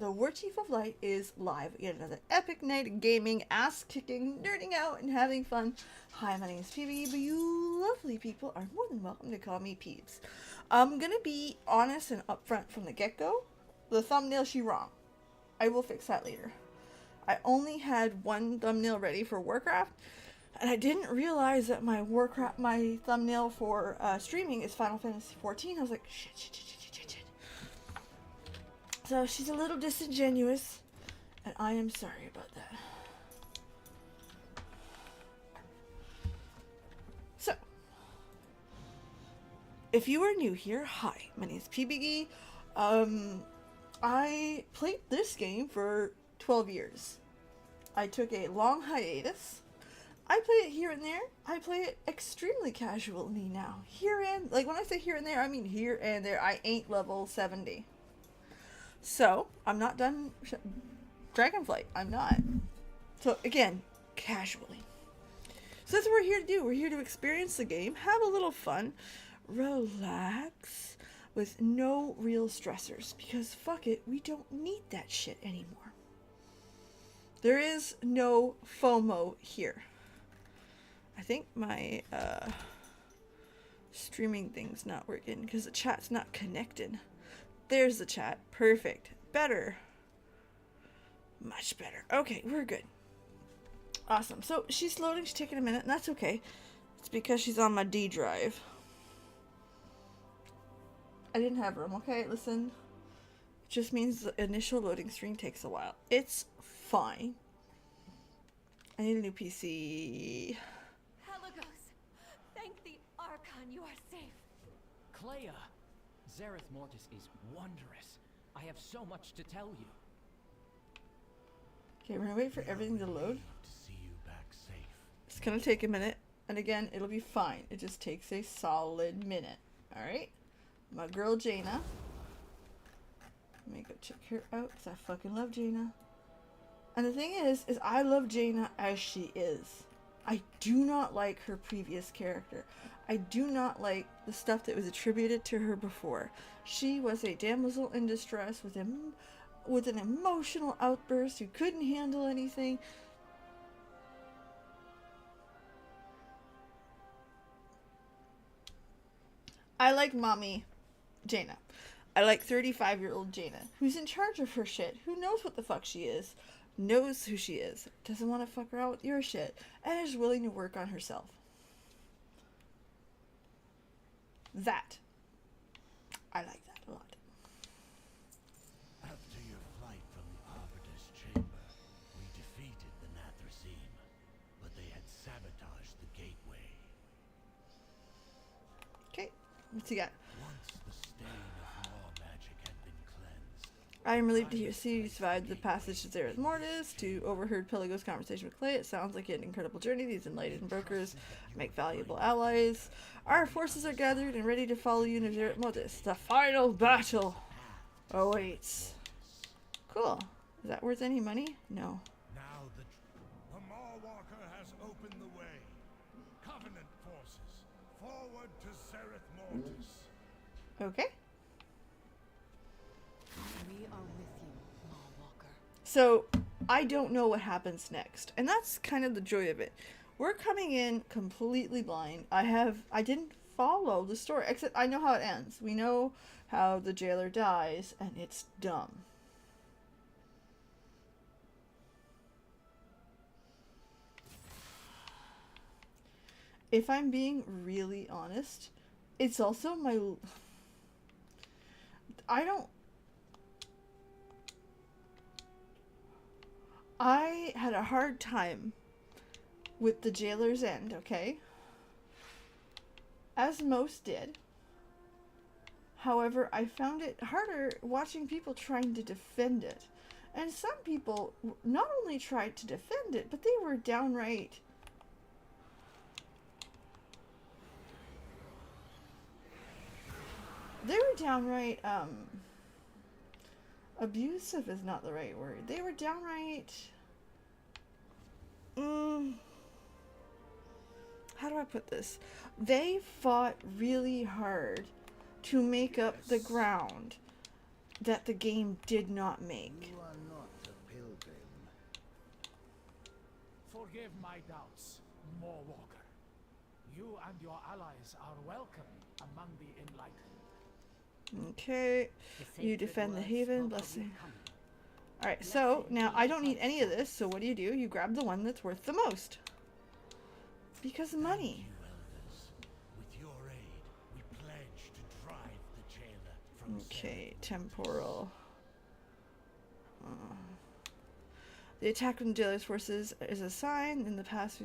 the War Chief of Light is live. Yet another epic night of gaming, ass kicking, nerding out, and having fun. Hi, my name is Peebee, but you lovely people are more than welcome to call me Peebs. I'm gonna be honest and upfront from the get-go. The thumbnail, she wrong. I will fix that later. I only had one thumbnail ready for Warcraft, and I didn't realize that my thumbnail for streaming is Final Fantasy 14. I was like, shit. So she's a little disingenuous, and I am sorry about that. So, if you are new here, hi, my name is PBE. I played this game for 12 years. I took a long hiatus. I play it here and there. I play it extremely casually now. When I say here and there, I mean here and there. I ain't level 70. So, I'm not done Dragonflight. I'm not. So, again, casually. So that's what we're here to do. We're here to experience the game, have a little fun, relax, with no real stressors. Because, fuck it, we don't need that shit anymore. There is no FOMO here. I think my streaming thing's not working because the chat's not connected. There's the chat. Perfect. Better. Much better. Okay, we're good. Awesome. So she's loading. She's taking a minute, and that's okay. It's because she's on my D drive. I didn't have room. Okay, listen. It just means the initial loading screen takes a while. It's fine. I need a new PC. Pelagos, thank the Archon you are safe. Clea, Zereth Mortis is wondrous. I have so much to tell you. Okay, we're gonna wait for everything to load. To see you back safe. It's gonna take a minute, and again, it'll be fine. It just takes a solid minute. Alright? My girl Jaina. Let me go check her out, because I fucking love Jaina. And the thing is I love Jaina as she is. I do not like her previous character. I do not like the stuff that was attributed to her before. She was a damsel in distress with an emotional outburst who couldn't handle anything. I like mommy Jaina. I like 35-year-old Jaina, who's in charge of her shit, who knows what the fuck she is, knows who she is, doesn't want to fuck around with your shit, and is willing to work on herself. That. I like that a lot. After your flight from the Arbiter's chamber, we defeated the Nathrasine, but they had sabotaged the gateway. Okay, what's he got? Once the stain of law magic had been cleansed, I am relieved to see you survived the passage to Zereth Mortis, to overheard Pelagos' conversation with Clay. It sounds like an incredible journey. These enlightened brokers make valuable allies. Our forces are gathered and ready to follow you to Zereth Mortis. The final battle awaits. Cool. Is that worth any money? No. Now the Mawwalker has opened the way. Covenant forces, forward to Zereth Mortis. Okay. We are with you, Mawwalker. So, I don't know what happens next. And that's kind of the joy of it. We're coming in completely blind. I didn't follow the story, except I know how it ends. We know how the jailer dies, and it's dumb. If I'm being really honest, it's also I had a hard time with the jailer's end, okay? As most did. However, I found it harder watching people trying to defend it. And some people not only tried to defend it, but they were downright abusive is not the right word. They were downright how do I put this? They fought really hard to make up the ground that the game did not make. You are not a pilgrim. Forgive my doubts, Warwalker. You and your allies are welcome among the enlightened. Okay, The you sacred defend the words haven, spoke of your blessing. coming. Alright, so now I don't need any of this, so what do? You grab the one that's worth the most. Because money. You elders, with your aid, we pledge to drive the jailer from Okay, temporal. The attack from the jailer's forces is a sign. In the past,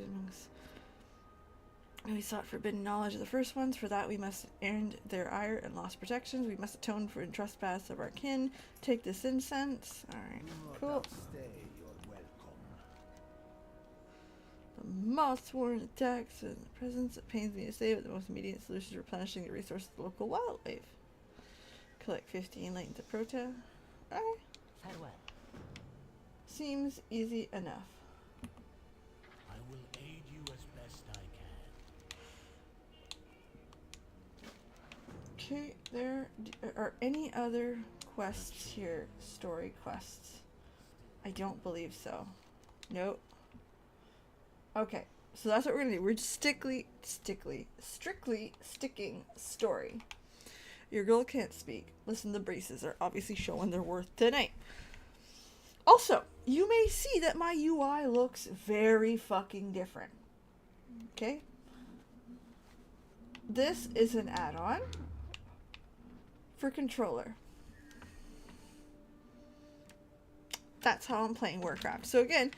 we sought forbidden knowledge of the first ones. For that, we must earn their ire and lost protections. We must atone for trespass of our kin. Take this incense. Alright, cool. Stay, you're welcome. The moth warren attacks and the presence it pains me to say, but the most immediate solution is replenishing the resources of the local wildlife. Collect 15 latent to prota. Alright. Farewell. Seems easy enough. I will aid you as best I can. Okay, there are any other quests here? Story quests? I don't believe so. Nope. Okay, so that's what we're gonna do. We're just strictly sticking story. Your girl can't speak. Listen, the braces are obviously showing their worth tonight. Also, you may see that my UI looks very fucking different. Okay? This is an add-on for controller. That's how I'm playing Warcraft. So again,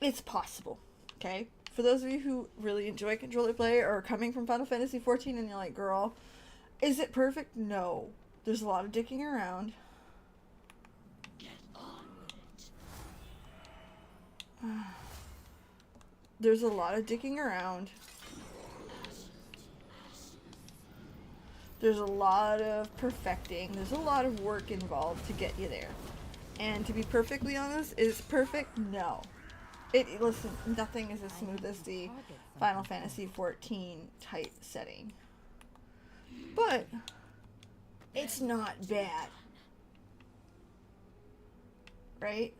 it's possible. Okay? For those of you who really enjoy controller play or are coming from Final Fantasy XIV and you're like, girl, is it perfect? No. There's a lot of dicking around. There's a lot of dicking around. There's a lot of perfecting. There's a lot of work involved to get you there. And to be perfectly honest, is it perfect? No. Listen, nothing is as smooth as the Final Fantasy XIV type setting. But it's not bad. Right?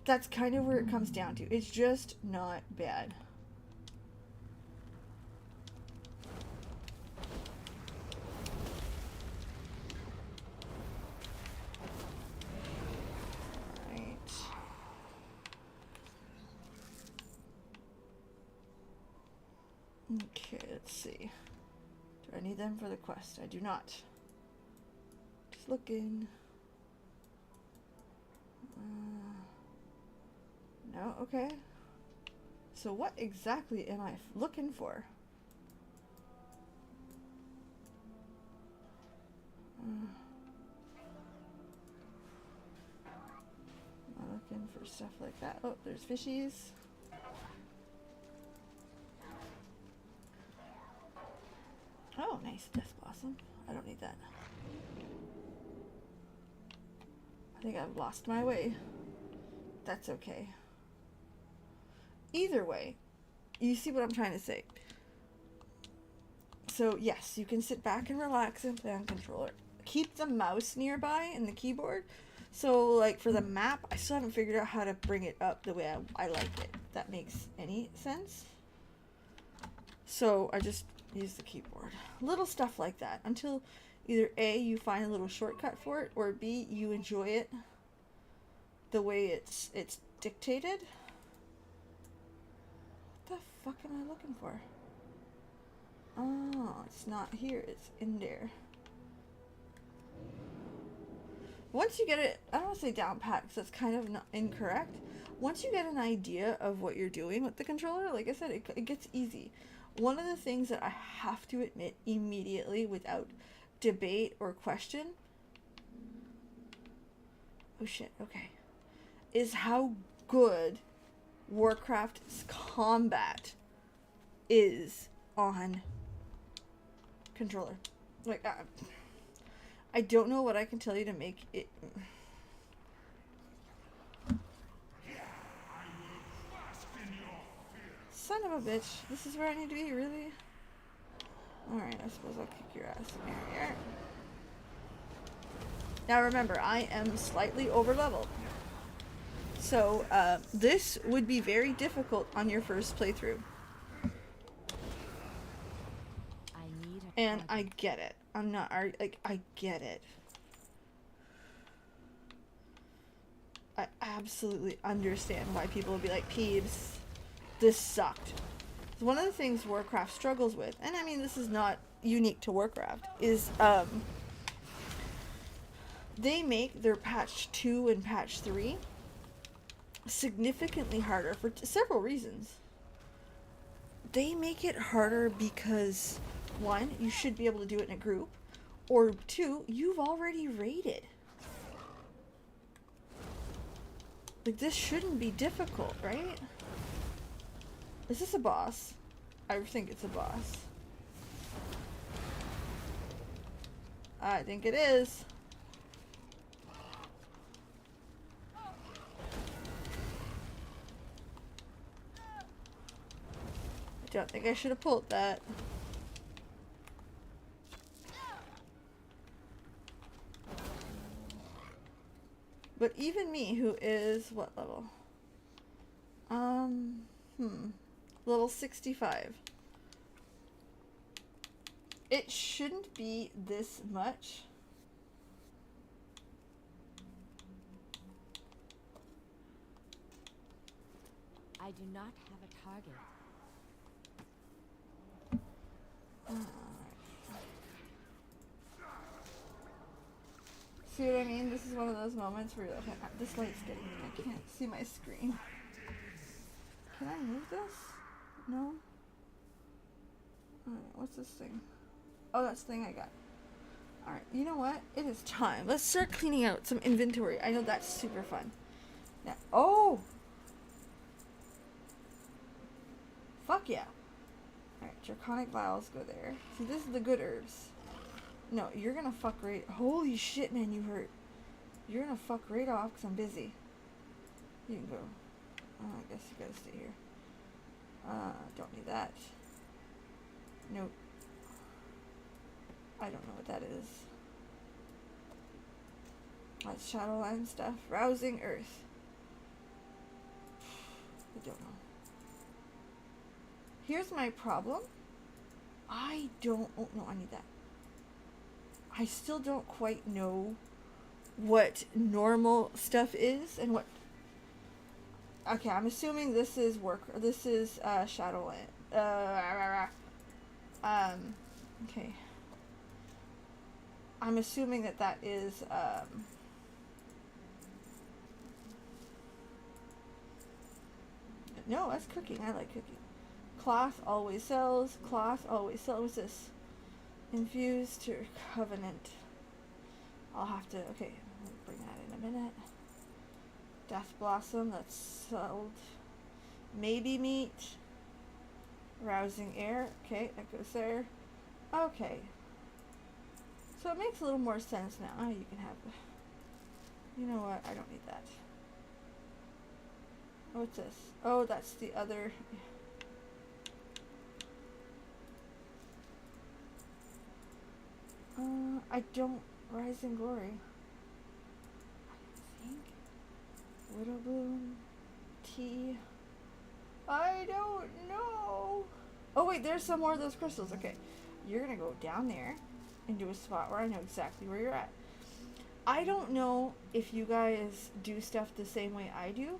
That's kind of where it comes down to. It's just not bad. Right. Okay, let's see. Do I need them for the quest? I do not. Just looking. No, okay. So what exactly am I looking for? I'm looking for stuff like that. Oh, there's fishies. Oh, nice Death Blossom. I don't need that. I think I've lost my way. That's okay. Either way, you see what I'm trying to say. So yes, you can sit back and relax and play on controller. Keep the mouse nearby and the keyboard. So like for the map, I still haven't figured out how to bring it up the way I like it. If that makes any sense. So I just use the keyboard. Little stuff like that until either A, you find a little shortcut for it, or B, you enjoy it the way it's dictated. What the fuck am I looking for? Oh, it's not here. It's in there. Once you get it, I don't want to say down pat because that's kind of not incorrect. Once you get an idea of what you're doing with the controller, like I said, it gets easy. One of the things that I have to admit immediately without debate or question, oh shit, okay, is how good Warcraft's combat is on controller. Like, I don't know what I can tell you to make it. Son of a bitch. This is where I need to be, really? Alright, I suppose I'll kick your ass. There we are. Now remember, I am slightly over leveled. So this would be very difficult on your first playthrough. I need a And I target. get it. I'm not like, I get it. I absolutely understand why people would be like, Peebs, this sucked. One of the things Warcraft struggles with, and I mean this is not unique to Warcraft, is they make their patch 2 and patch 3 significantly harder for several reasons. They make it harder because, one, you should be able to do it in a group, or two, you've already raided. Like, this shouldn't be difficult, right? Is this a boss? I think it's a boss. I think it is. I don't think I should have pulled that. But even me, who is what level? Level 65. It shouldn't be this much. I do not have a target. See what I mean? This is one of those moments where you're like, this light's getting me. I can't see my screen. Can I move this? No? Alright, what's this thing? Oh, that's the thing I got. Alright, you know what? It is time. Let's start cleaning out some inventory. I know that's super fun. Now, oh! Fuck yeah. Alright, draconic vials go there. See, this is the good herbs. No, you're gonna fuck right... Holy shit, man, you hurt. You're gonna fuck right off because I'm busy. You can go. Oh, I guess you gotta stay here. Don't need that. Nope. I don't know what that is. That's Shadowlands stuff. Rousing Earth. I don't know. Here's my problem. I don't... Oh, no, I need that. I still don't quite know what normal stuff is and what... Okay, I'm assuming this is Shadowland. Okay. I'm assuming that is, no, that's cooking. I like cooking. Cloth always sells. Cloth always sells. What's this? Infused to Covenant. I'll have to... Okay, I'll bring that in a minute. Death Blossom, that's sold. Maybe meat. Rousing Air. Okay, that goes there. Okay. So it makes a little more sense now. Oh, you can have... You know what? I don't need that. Oh, what's this? Oh, that's the other... I don't... Rising Glory. I think... Widow Bloom... Tea... I don't know! Oh wait, there's some more of those crystals. Okay. You're gonna go down there into a spot where I know exactly where you're at. I don't know if you guys do stuff the same way I do.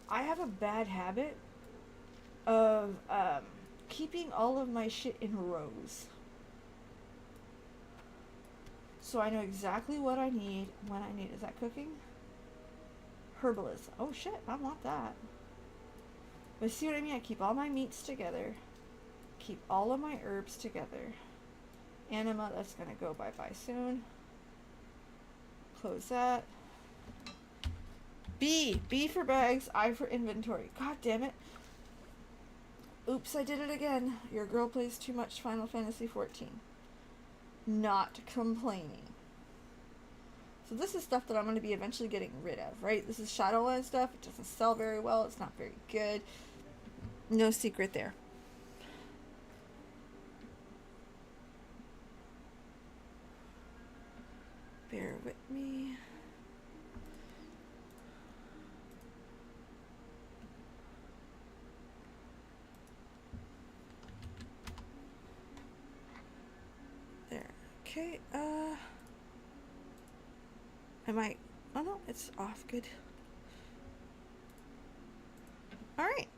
I have a bad habit of keeping all of my shit in rows. So I know exactly what I need when I need. Is that cooking? Herbalism. Oh shit, I want that. But see what I mean? I keep all my meats together. Keep all of my herbs together. Anima, that's gonna go bye-bye soon. Close that. B for bags, I for inventory. God damn it. Oops, I did it again. Your girl plays too much Final Fantasy 14. Not complaining. So this is stuff that I'm going to be eventually getting rid of, right? This is Shadowlands stuff. It doesn't sell very well. It's not very good. No secret there. Bear with me. There. Okay, I might... Oh no, it's off. Good. Alright.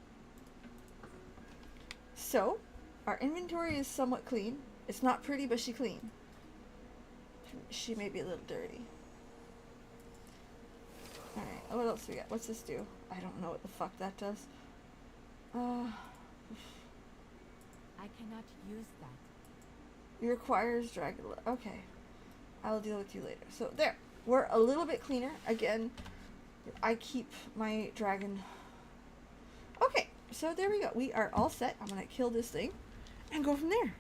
So, our inventory is somewhat clean. It's not pretty, but she's clean. She may be a little dirty. Alright, what else do we got? What's this do? I don't know what the fuck that does. I cannot use that. It requires dragon... Okay. I'll deal with you later. So, there. We're a little bit cleaner. Again, I keep my dragon... Okay, so there we go. We are all set. I'm gonna kill this thing and go from there.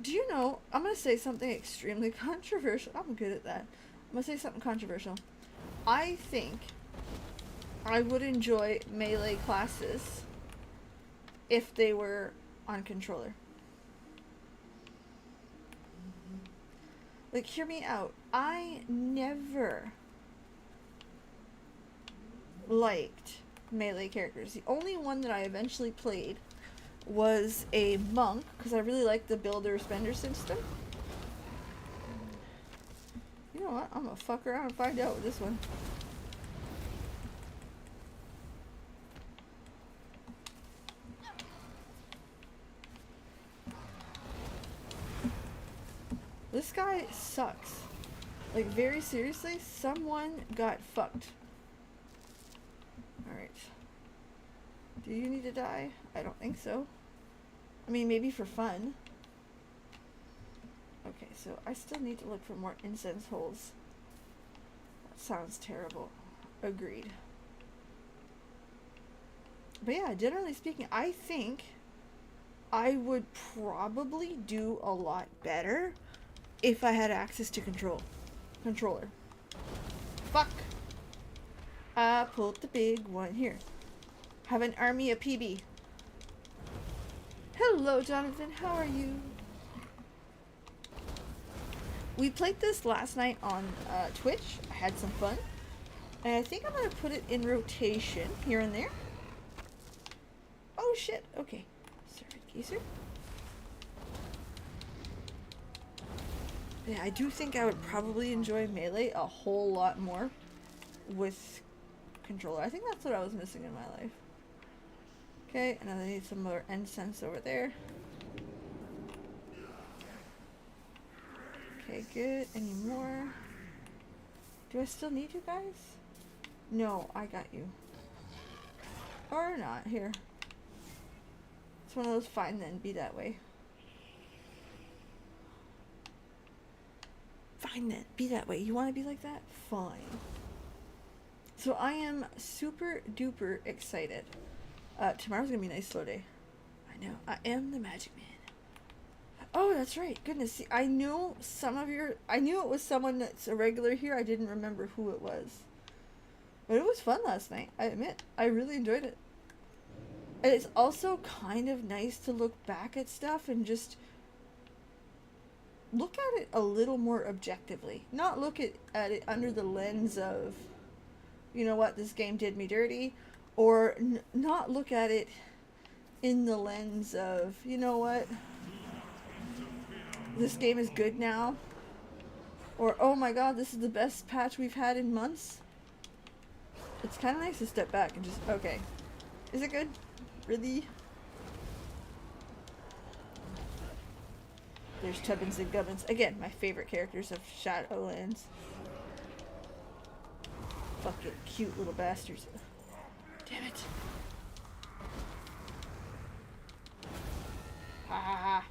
Do you know, I'm gonna say something extremely controversial. I'm good at that. I'm gonna say something controversial. I think I would enjoy melee classes if they were on controller. Like, hear me out. I never liked melee characters. The only one that I eventually played was a monk, because I really liked the builder spender system. You know what? I'm gonna fuck around and find out with this one. This guy sucks. Like, very seriously, someone got fucked. Alright. Do you need to die? I don't think so. I mean, maybe for fun. Okay, so I still need to look for more incense holes. That sounds terrible. Agreed. But yeah, generally speaking, I think I would probably do a lot better if I had access to controller. Fuck. I pulled the big one here. Have an army of PB. Hello, Jonathan. How are you? We played this last night on Twitch. I had some fun. And I think I'm going to put it in rotation here and there. Oh, shit. Okay. Sorry, Geezer. Yeah, I do think I would probably enjoy melee a whole lot more with controller. I think that's what I was missing in my life. Okay, and then I need some more incense over there. Okay, good. Any more? Do I still need you guys? No, I got you. Or not. Here. It's one of those fine then, be that way. Fine then, be that way. You want to be like that? Fine. So I am super duper excited. Tomorrow's gonna be a nice slow day. I know. I am the magic man. Oh, that's right. Goodness. See, I knew some of your... I knew it was someone that's a regular here. I didn't remember who it was. But it was fun last night. I admit. I really enjoyed it. And it's also kind of nice to look back at stuff and just... look at it a little more objectively. Not look at it under the lens of... you know what? This game did me dirty. Or not look at it in the lens of, you know what? This game is good now. Or, oh my god, this is the best patch we've had in months. It's kind of nice to step back and just, okay. Is it good? Really? There's Tubbins and Gubbins. Again, my favorite characters of Shadowlands. Fucking cute little bastards. Damn it. Ha ha ha.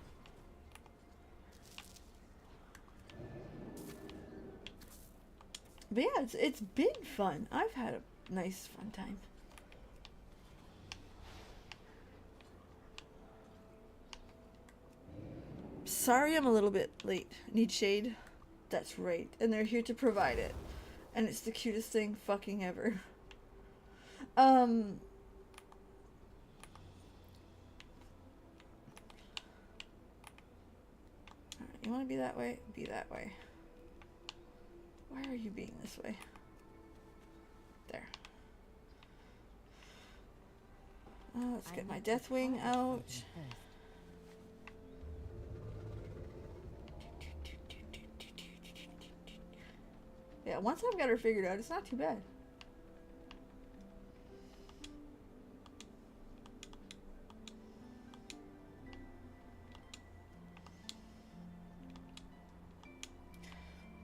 But yeah, it's been fun. I've had a nice fun time. Sorry I'm a little bit late. Need shade? That's right. And they're here to provide it. And it's the cutest thing fucking ever. You want to be that way? Be that way. Why are you being this way? There. Let's get my Deathwing out. Yeah, once I've got her figured out, it's not too bad.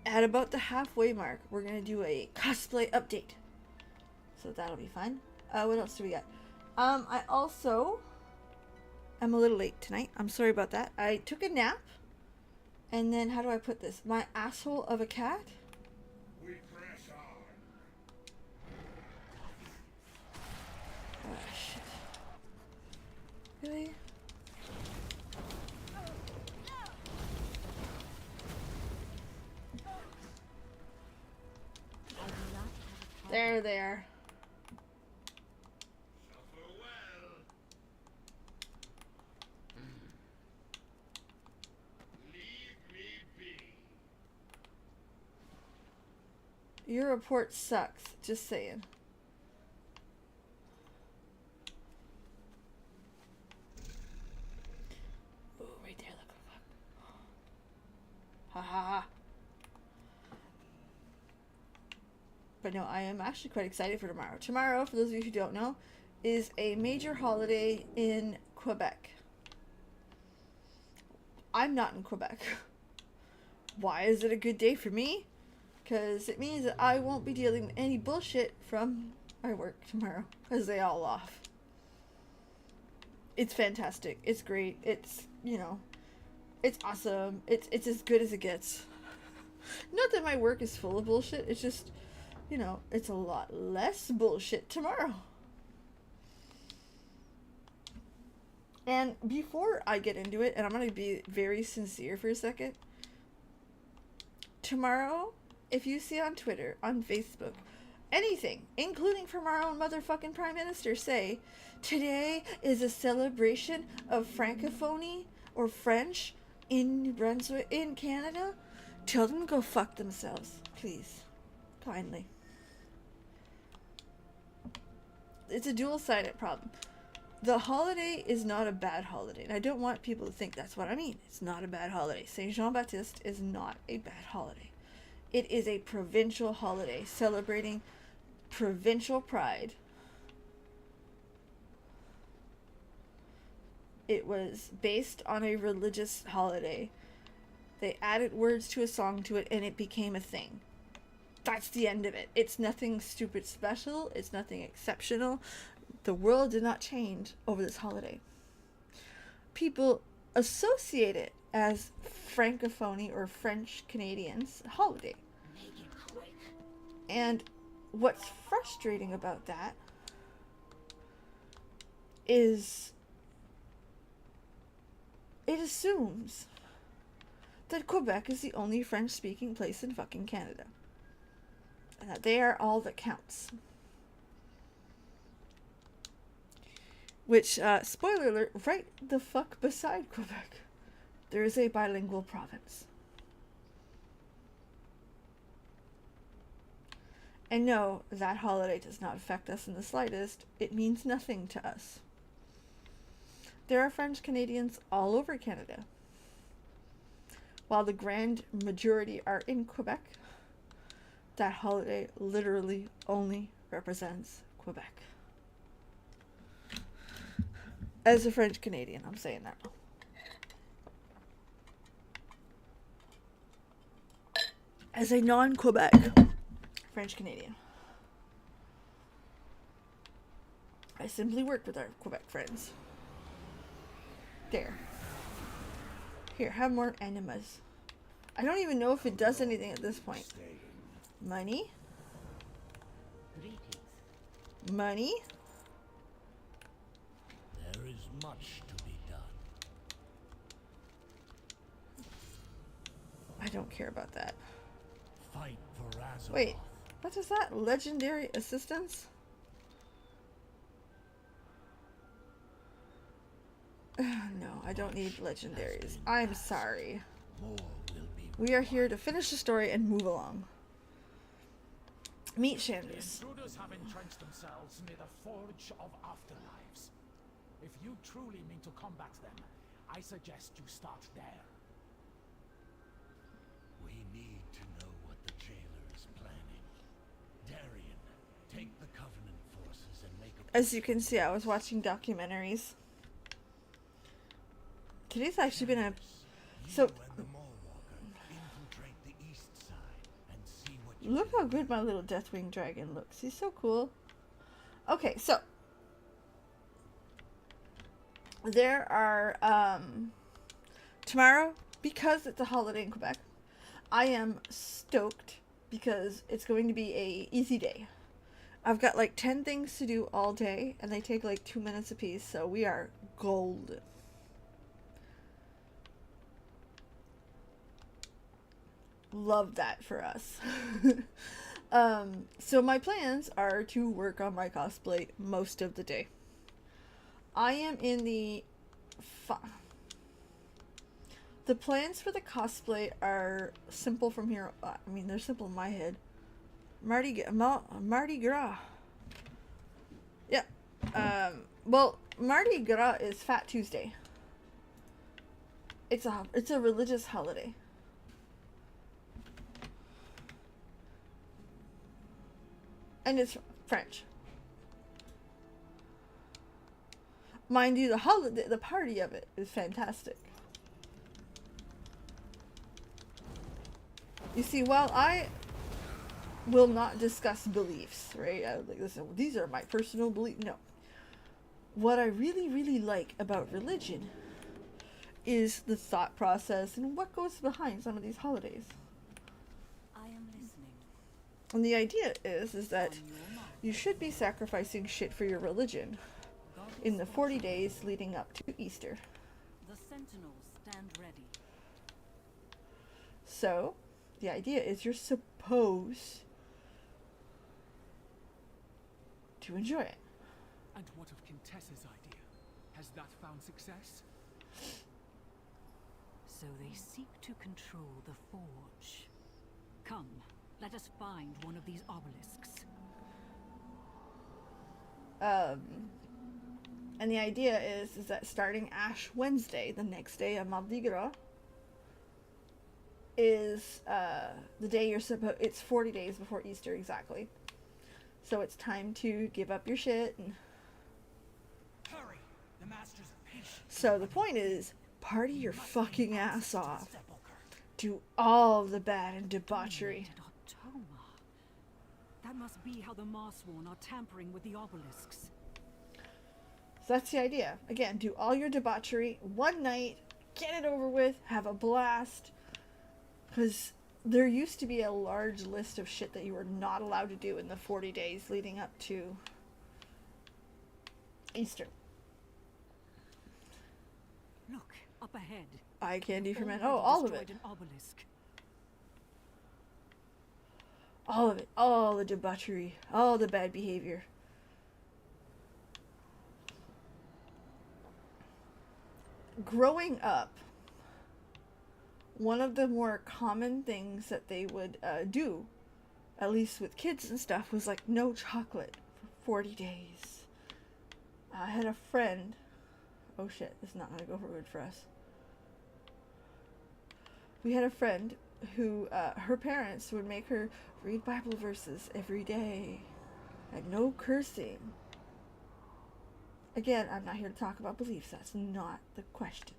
At about the halfway mark, we're gonna do a cosplay update. So that'll be fun. What else do we got? I also am a little late tonight. I'm sorry about that. I took a nap. And then, how do I put this? My asshole of a cat. We press on. Oh, shit. Really? There they are. Suffer well. Leave me be. Your report sucks. Just saying. Ooh, right there. Look. Ha ha ha. But no, I am actually quite excited for tomorrow. Tomorrow, for those of you who don't know, is a major holiday in Quebec. I'm not in Quebec. Why is it a good day for me? Because it means that I won't be dealing with any bullshit from my work tomorrow. Because they all off. It's fantastic. It's great. It's, you know, it's awesome. It's as good as it gets. Not that my work is full of bullshit. It's just, you know, it's a lot less bullshit tomorrow. And before I get into it, and I'm going to be very sincere for a second. Tomorrow, if you see on Twitter, on Facebook, anything, including from our own motherfucking Prime Minister, say, today is a celebration of Francophony or French in New Brunswick, in Canada, tell them to go fuck themselves, please. Kindly. It's a dual-sided problem. The holiday is not a bad holiday, and I don't want people to think that's what I mean. It's not a bad holiday. Saint Jean-Baptiste is not a bad holiday. It is a provincial holiday celebrating provincial pride. It was based on a religious holiday. They added words to a song to it, and it became a thing. That's the end of it. It's nothing stupid special. It's nothing exceptional. The world did not change over this holiday. People associate it as Francophony or French Canadians holiday. And what's frustrating about that is it assumes that Quebec is the only French-speaking place in fucking Canada. And that they are all that counts. Which, spoiler alert, right the fuck beside Quebec, there is a bilingual province. And no, that holiday does not affect us in the slightest. It means nothing to us. There are French Canadians all over Canada. While the grand majority are in Quebec, that holiday literally only represents Quebec. As a French Canadian, I'm saying that. As a non-Quebec French Canadian, I simply work with our Quebec friends. There. Here, have more enemas. I don't even know if it does anything at this point. Money. Money. There is much to be done. I don't care about that. Fight for Azeroth. Wait, what is that? Legendary assistance? No, I don't need legendaries. I'm sorry. More will be We are here to finish the story and move along. Meet The Shandris. intruders have entrenched themselves near the Forge of Afterlives. If you truly mean to combat them, I suggest you start there. We need to know what the jailer is planning. Darian, take the Covenant forces and make a... As you can see, I was watching documentaries. Today's actually been a... So, You and the Mallwalker infiltrate the east side and see what you look can how good my little Deathwing dragon looks. He's so cool. Okay, so there are tomorrow, because it's a holiday in Quebec, I am stoked because it's going to be a easy day. I've got like 10 things to do all day and they take like 2 minutes apiece, so we are golden. Love that for us. So my plans are to work on my cosplay most of the day. I am in the plans for the cosplay are simple from here. I mean, they're simple in my head. Mardi Gras. Yeah. Well, Mardi Gras is Fat Tuesday. It's a religious holiday. And it's French. Mind you, the party of it is fantastic. You see, while I will not discuss beliefs, right? I would like, listen, these are my personal beliefs. No. What I really, really like about religion is the thought process and what goes behind some of these holidays. I am listening. And the idea is that On your mark. you should be sacrificing shit for your religion God in is the watching. 40 days leading up to Easter. The sentinels stand ready. So, the idea is you're supposed to enjoy it. And what of Contessa's idea? Has that found success? So they seek to control the forge. Come, let us find one of these obelisks. And the idea is that starting Ash Wednesday, the next day of Mardi Gras, is the day you're supposed. It's 40 days before Easter exactly, so it's time to give up your shit. And Hurry! The master's impatient. so the point is, party your fucking ass off. Sepulchre. Do all the bad and debauchery. Dominated Automa. That must be how the Marsworn are tampering with the obelisks. So that's the idea. Again, do all your debauchery one night, get it over with, have a blast. Because there used to be a large list of shit that you were not allowed to do in the 40 days leading up to Easter. Look, up ahead. Eye candy for men. Already Oh, all of it. destroyed an obelisk. All of it. All the debauchery. All the bad behavior. Growing up, one of the more common things that they would do, at least with kids and stuff, was like no chocolate for 40 days. I had a friend. Oh shit, this is not gonna go for good for us. We had a friend who, her parents would make her read Bible verses every day. And no cursing. Again, I'm not here to talk about beliefs. That's not the question.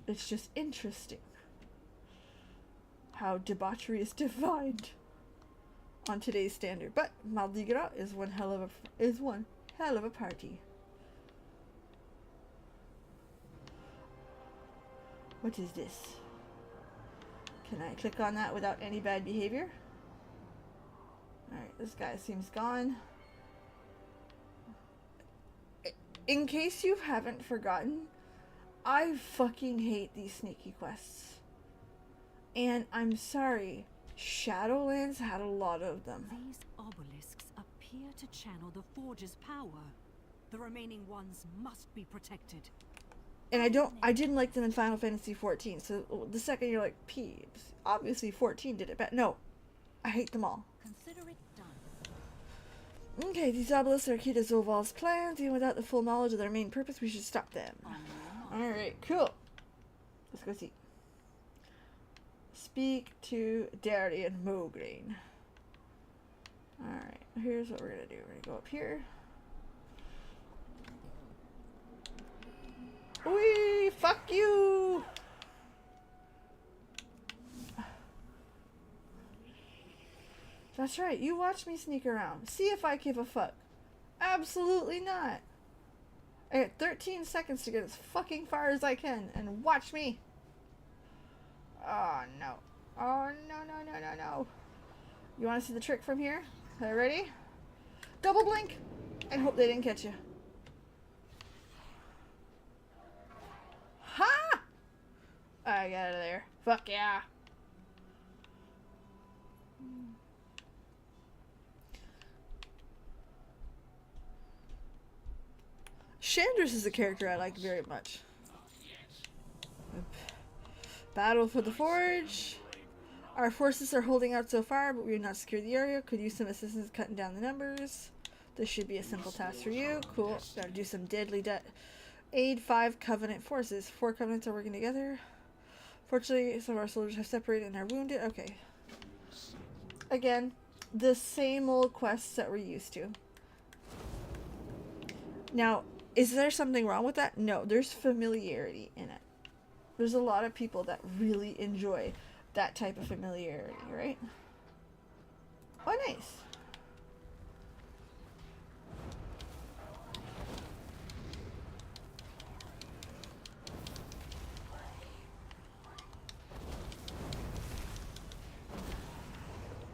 It's just interesting how debauchery is defined on today's standard. But Mardi Gras is one hell of a party. What is this? Can I click on that without any bad behavior? Alright, this guy seems gone. In case you haven't forgotten, I fucking hate these sneaky quests. And I'm sorry, Shadowlands had a lot of them. These obelisks appear to channel the Forge's power. The remaining ones must be protected. And I didn't like them in Final Fantasy 14. So the second you're like, peeps, obviously 14 did it better. No, I hate them all. Consider it done. Okay, these obelisks are key to Zoval's plans. Even without the full knowledge of their main purpose, we should stop them. Alright, cool. Let's go see. Speak to Darian Mograine. Alright, here's what we're gonna do. We're gonna go up here. Wee! Fuck you! That's right, you watch me sneak around. See if I give a fuck. Absolutely not. I got 13 seconds to get as fucking far as I can, and watch me. Oh no. Oh no, no, no, no, no. You want to see the trick from here? Are you ready? Double blink, and hope they didn't catch you. Ha! I got out of there. Fuck yeah. Chandris is a character I like very much. Battle for the Forge. Our forces are holding out so far, but we have not secured the area. Could use some assistance cutting down the numbers. This should be a simple task for you. Cool. Gotta do some deadly aid 5 Covenant forces. 4 Covenants are working together. Fortunately, some of our soldiers have separated and are wounded. Okay. Again, the same old quests that we're used to. Now, is there something wrong with that? No, there's familiarity in it. There's a lot of people that really enjoy that type of familiarity, right? Oh, nice.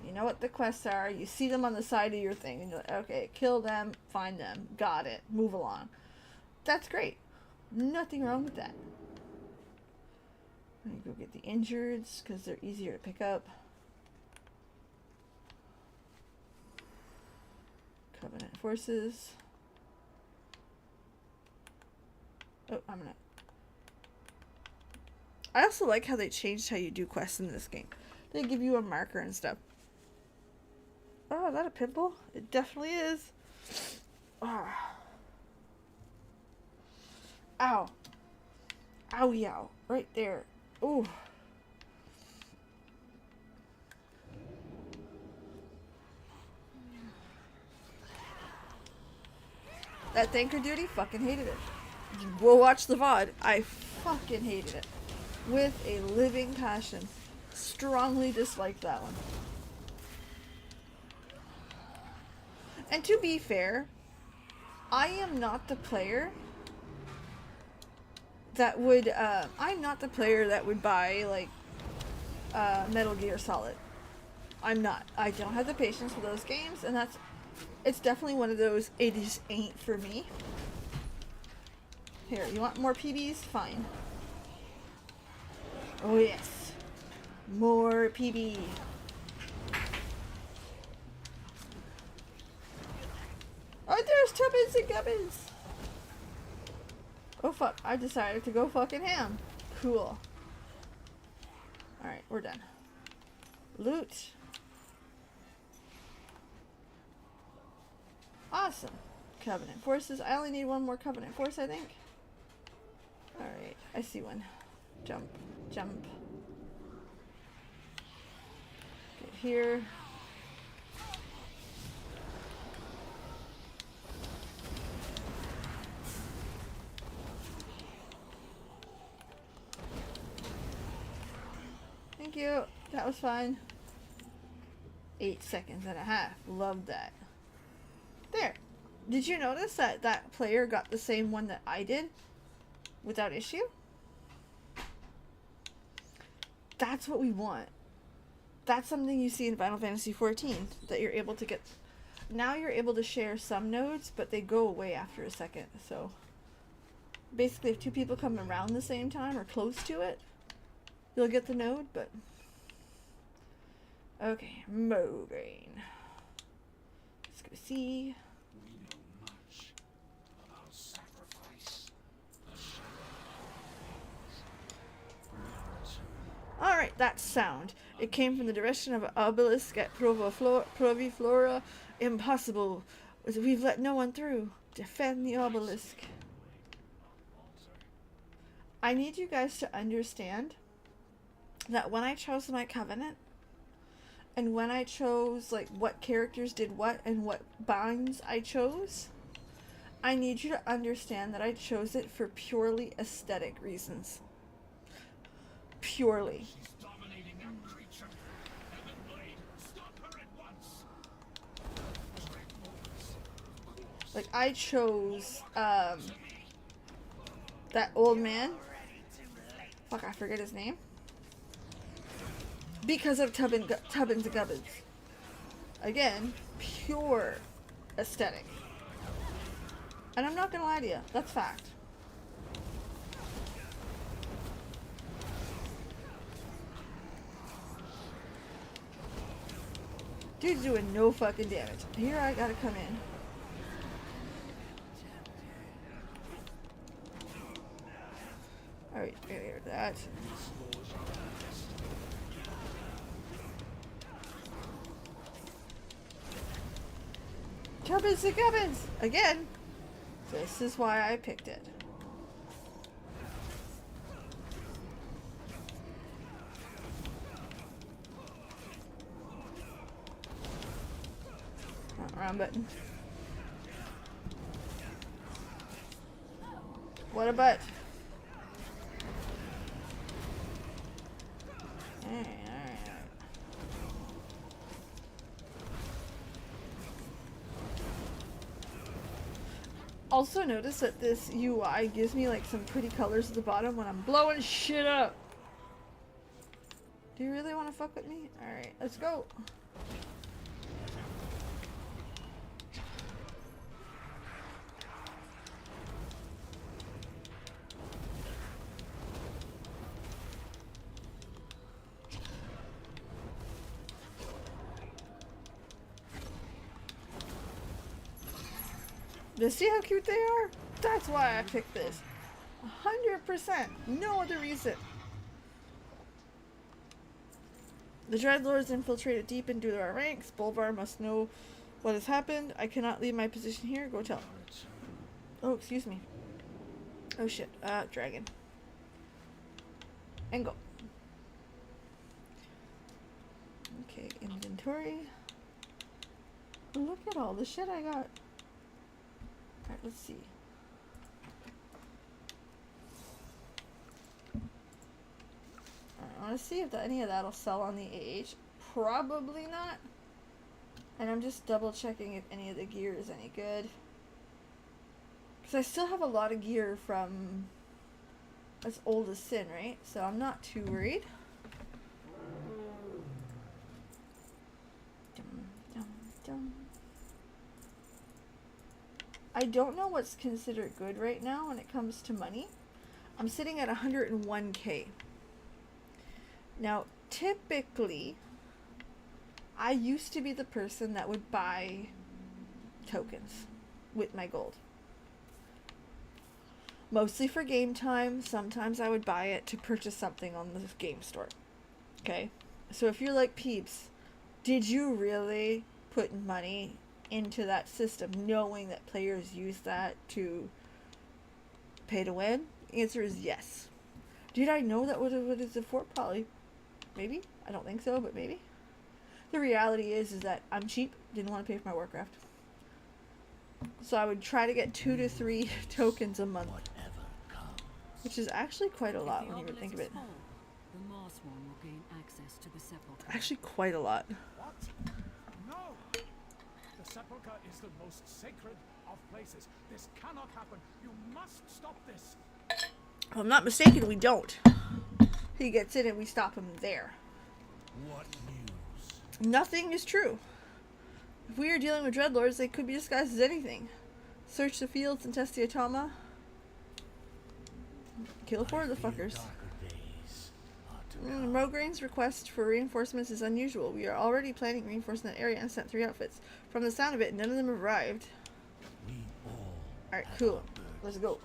You know what the quests are. You see them on the side of your thing, and you're like, okay, kill them, find them, got it, move along. That's great. Nothing wrong with that. Let me go get the injureds, because they're easier to pick up. Covenant forces. Oh, I'm gonna... I also like how they changed how you do quests in this game. They give you a marker and stuff. Oh, is that a pimple? It definitely is. Ah. Ow. Owie ow. Right there. Ooh. That Thanker duty, fucking hated it. We'll watch the VOD. I fucking hated it. With a living passion. Strongly disliked that one. And to be fair, I am not the player that would, I'm not the player that would buy, like, Metal Gear Solid. I'm not. I don't have the patience for those games, and it's definitely one of those, it just ain't for me. Here, you want more PBs? Fine. Oh yes. More PB. Oh, there's Tubbins and Gubbins! Oh fuck, I decided to go fucking ham. Cool. Alright, we're done. Loot. Awesome. Covenant forces. I only need one more Covenant force, I think. Alright, I see one. Jump. Jump. Get here. Thank you. That was fun. 8 seconds and a half. Love that. There. Did you notice that that player got the same one that I did? Without issue? That's what we want. That's something you see in Final Fantasy 14. That you're able to get... Now you're able to share some nodes, but they go away after a second. So, basically if 2 people come around the same time or close to it, you'll get the node, but... Okay, Mograine. Let's go see. We know much about sacrifice, the shadow, that sound? It came from the direction of an obelisk at Proviflora. Impossible. We've let no one through. Defend the obelisk. I need you guys to understand that when I chose my covenant, and when I chose like what characters did what and what binds I chose, I need you to understand that I chose it for purely aesthetic reasons. Purely. She's dominating that creature. Heavenblade, stop her at once. Like I chose that old man. Fuck, I forget his name. Because of Tubbins and Gubbins. Again, pure aesthetic. And I'm not gonna lie to you, that's fact. Dude's doing no fucking damage. Here I gotta come in. Alright, there, that. Tubbins and Gubbins! Again! This is why I picked it. Wrong button. What a butt. Alright. Also notice that this UI gives me like some pretty colors at the bottom when I'm blowing shit up. Do you really want to fuck with me? Alright, let's go. You see how cute they are? That's why I picked this. 100%. No other reason. The Dreadlords infiltrated deep into our ranks. Bolvar must know what has happened. I cannot leave my position here. Go tell. Oh, excuse me. Oh shit. Dragon. And go. Okay, inventory. Look at all the shit I got. Alright, let's see. I want to see if any of that will sell on the AH. Probably not. And I'm just double checking if any of the gear is any good. Because I still have a lot of gear from as old as Sin, right? So I'm not too worried. I don't know what's considered good right now when it comes to money. I'm sitting at 101k. Now, typically, I used to be the person that would buy tokens with my gold. Mostly for game time. Sometimes I would buy it to purchase something on the game store. Okay? So if you're like, Peeps, did you really put money into that system knowing that players use that to pay to win? The answer is yes. Did I know that what it is for? Probably. Maybe. I don't think so, but maybe. The reality is that I'm cheap. Didn't want to pay for my warcraft. So I would try to get 2 to 3 tokens a month. Which is actually quite a lot when you would think of it. The Marsworn will gain access to the sepulchre. Actually quite a lot. What? No! The sepulchre is the most sacred of places. This cannot happen. You must stop this. If I'm not mistaken, we don't. He gets in and we stop him there. What news? Nothing is true. If we are dealing with Dreadlords, they could be disguised as anything. Search the fields and test the automa. Kill 4 of the fuckers. Mograin's request for reinforcements is unusual. We are already planning reinforcement area and sent 3 outfits. From the sound of it, none of them have arrived. Alright, cool. Let's go.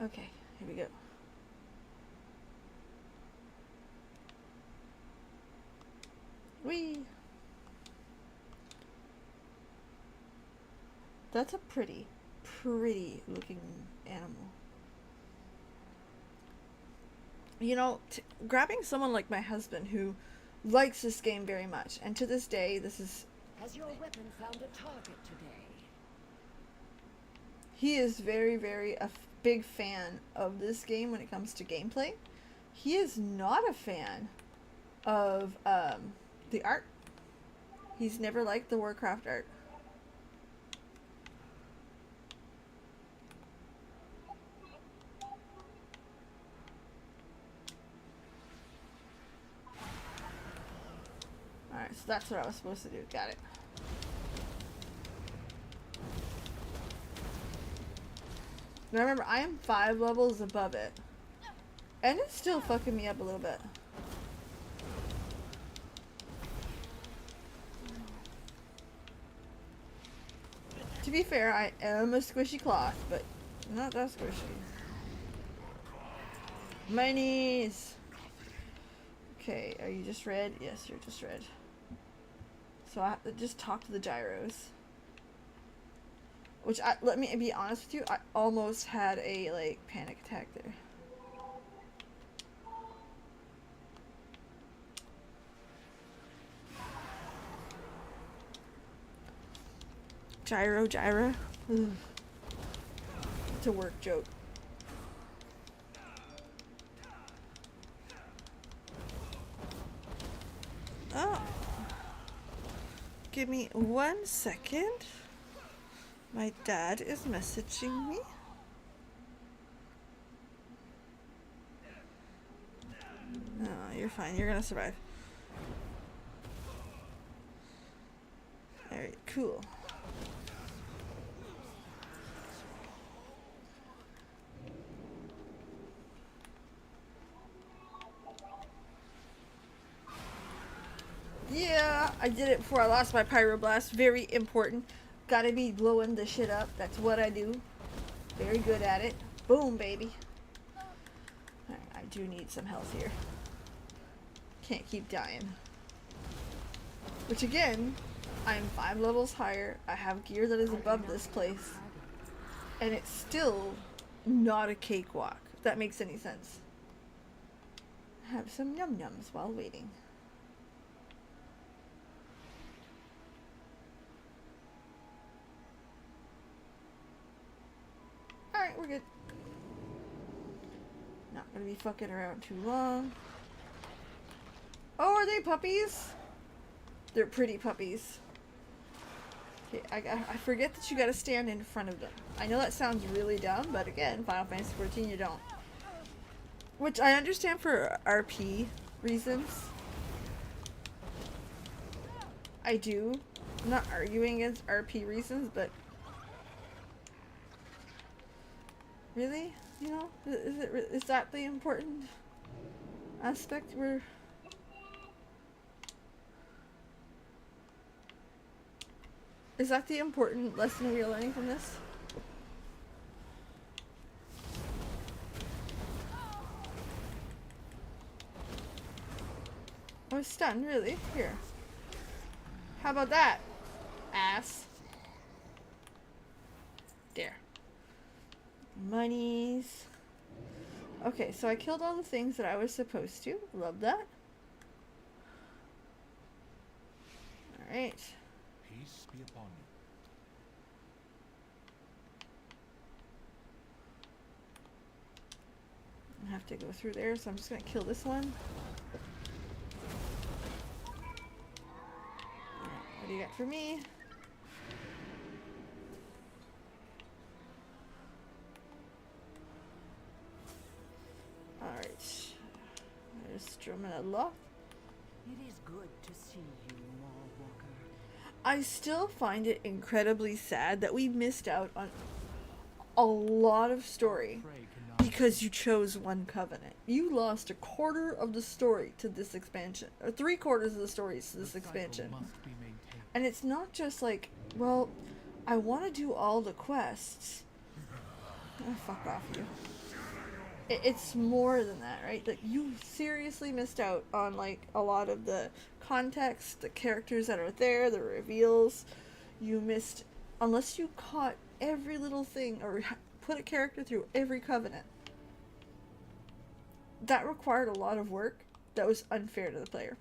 Okay, here we go. Whee! That's a pretty looking animal. You know, grabbing someone like my husband who likes this game very much, and to this day, this is... Has your weapon found a target today? He is very big fan of this game when it comes to gameplay. He is not a fan of the art. He's never liked the Warcraft art. Alright, so that's what I was supposed to do. Got it. Now remember, I am 5 levels above it. And it's still fucking me up a little bit. To be fair, I am a squishy cloth, but not that squishy. My knees! Okay, are you just red? Yes, you're just red. So I have to just talk to the gyros. Which, let me be honest with you, I almost had a, like, panic attack there. Gyra. Ugh. It's a work joke. Oh. Give me 1 second. My dad is messaging me. No, you're fine. You're gonna survive. Alright, cool. Yeah, I did it before I lost my pyroblast. Very important. Gotta be blowing the shit up. That's what I do. Very good at it. Boom, baby. Alright, I do need some health here. Can't keep dying. Which again, I'm 5 levels higher. I have gear that is above this place. And it's still not a cakewalk. If that makes any sense. Have some num-nums while waiting. Alright, we're good. Not gonna be fucking around too long. Oh, are they puppies? They're pretty puppies. Okay, I forget that you gotta stand in front of them. I know that sounds really dumb, but again, Final Fantasy XIV, you don't. Which I understand for RP reasons. I do. I'm not arguing against RP reasons, but really? You know? Is that the important aspect where... Is that the important lesson we are learning from this? I was stunned, really? Here. How about that? Ass. There. Monies. Okay, so I killed all the things that I was supposed to. Love that. Alright. Peace be upon you. I have to go through there, so I'm just gonna kill this one. Alright, what do you got for me? Alright. There's Stromanella. It is good to see you, Walker. I still find it incredibly sad that we missed out on a lot of story because you chose one covenant. You lost 1/4 of the story to this expansion, or 3/4 of the stories to this expansion. And it's not just like, well, I want to do all the quests. Oh, fuck off you. It's more than that, right? Like, you seriously missed out on, like, a lot of the context, the characters that are there, the reveals. You missed, unless you caught every little thing or put a character through every covenant. That required a lot of work that was unfair to the player.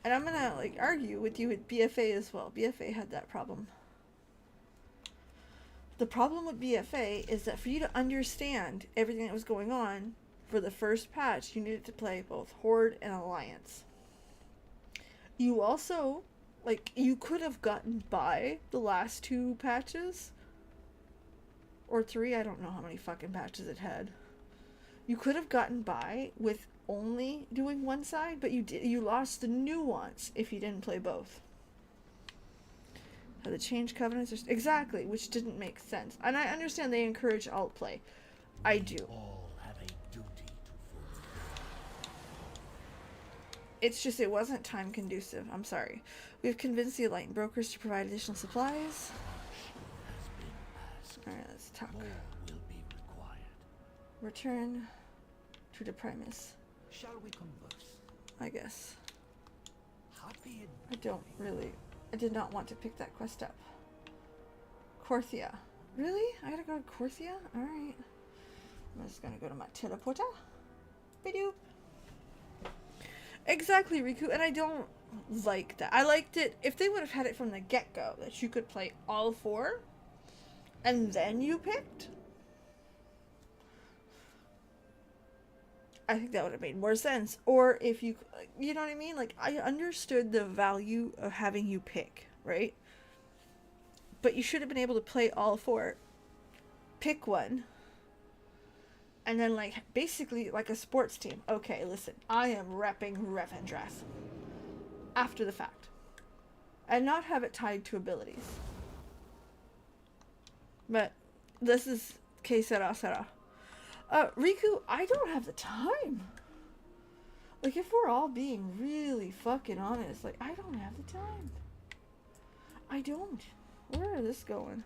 And I'm gonna, like, argue with you with BFA as well. BFA had that problem. The problem with BFA is that for you to understand everything that was going on for the first patch, you needed to play both Horde and Alliance. You also, like, you could have gotten by the last 2 patches. Or 3, I don't know how many fucking patches it had. You could have gotten by with only doing one side, but you lost the nuance if you didn't play both. The change covenants exactly, which didn't make sense. And I understand they encourage alt play. I do. All have a duty to fulfill. It's just it wasn't time conducive. I'm sorry. We've convinced the Enlightened brokers to provide additional supplies. Alright, let's talk. More will be required. Return to the Primus, Shall we converse? I guess. Happy I don't really. I did not want to pick that quest up. Corthia. Really? I gotta go to Corthia? Alright. I'm just gonna go to my teleporter. Bidoop. Exactly, Riku. And I don't like that. I liked it if they would have had it from the get-go, that you could play all 4 and then you picked. I think that would have made more sense. Or if you know what I mean? Like, I understood the value of having you pick, right? But you should have been able to play all 4, pick one, and then, like, basically like a sports team. Okay, listen, I am repping Revendreth after the fact. And not have it tied to abilities. But this is que sera sera. Riku, I don't have the time. Like, if we're all being really fucking honest, like, I don't have the time. I don't. Where is this going?